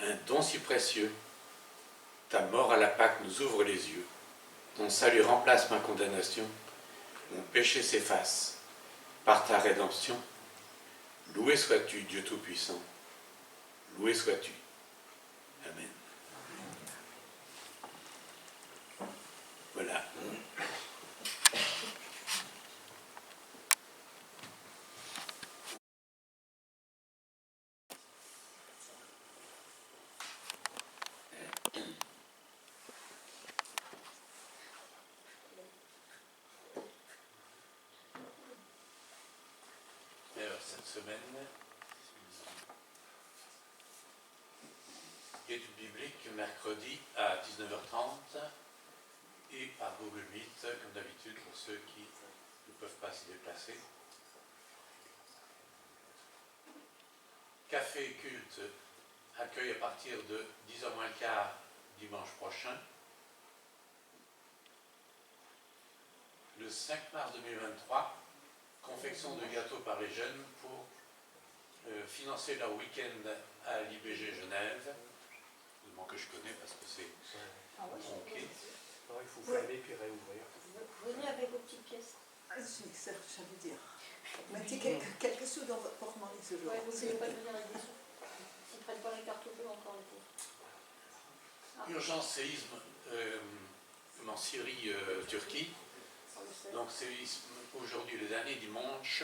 un don si précieux. Ta mort à la Pâque nous ouvre les yeux. Ton salut remplace ma condamnation. Mon péché s'efface par ta rédemption. Loué sois-tu, Dieu Tout-Puissant. Loué sois-tu. Amen. Voilà. Alors, cette semaine, étude biblique mercredi à 19h30 et par Google Meet, comme d'habitude, pour ceux qui ne peuvent pas s'y déplacer. Café et culte accueille à partir de 10h moins le quart dimanche prochain. Le 5 mars 2023, confection de gâteaux par les jeunes pour financer leur week-end à l'IBG Genève. Évidemment que je connais parce que c'est tronqué. Il faut fermer puis réouvrir. Venez avec vos petites pièces. Ça veut dire. Mettez quelques sous dans votre porte-monnaie ce jour. Ouais, vous ne voulez pas venir avec des sous. S'ils ne prennent pas les cartes au bleu encore les pauvres. Urgence séisme en Syrie, Turquie. Donc séisme aujourd'hui, le dernier dimanche.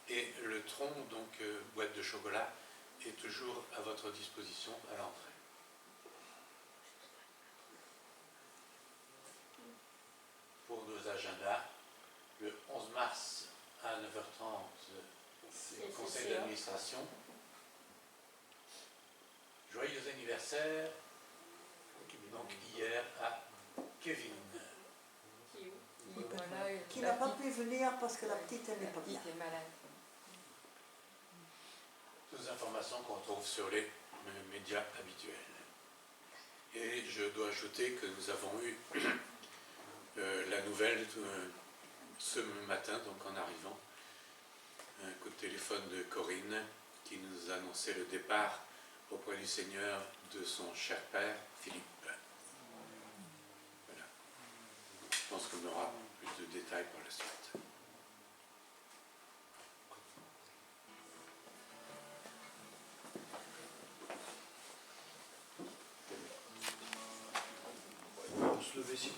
Et le tronc, donc boîte de chocolat, est toujours à votre disposition à l'entrée. Pour nos agendas, le 11 mars à 9h30, conseil d'administration. Joyeux anniversaire, donc hier à Kevin. Qui n'a pas pu venir parce que la petite elle n'est pas bien. Toutes les informations qu'on trouve sur les médias habituels. Et je dois ajouter que nous avons eu la nouvelle ce matin, donc en arrivant, un coup de téléphone de Corinne qui nous annonçait le départ auprès du Seigneur de son cher père Philippe. Voilà. Je pense qu'on aura plus de détails par la suite. On se lever si.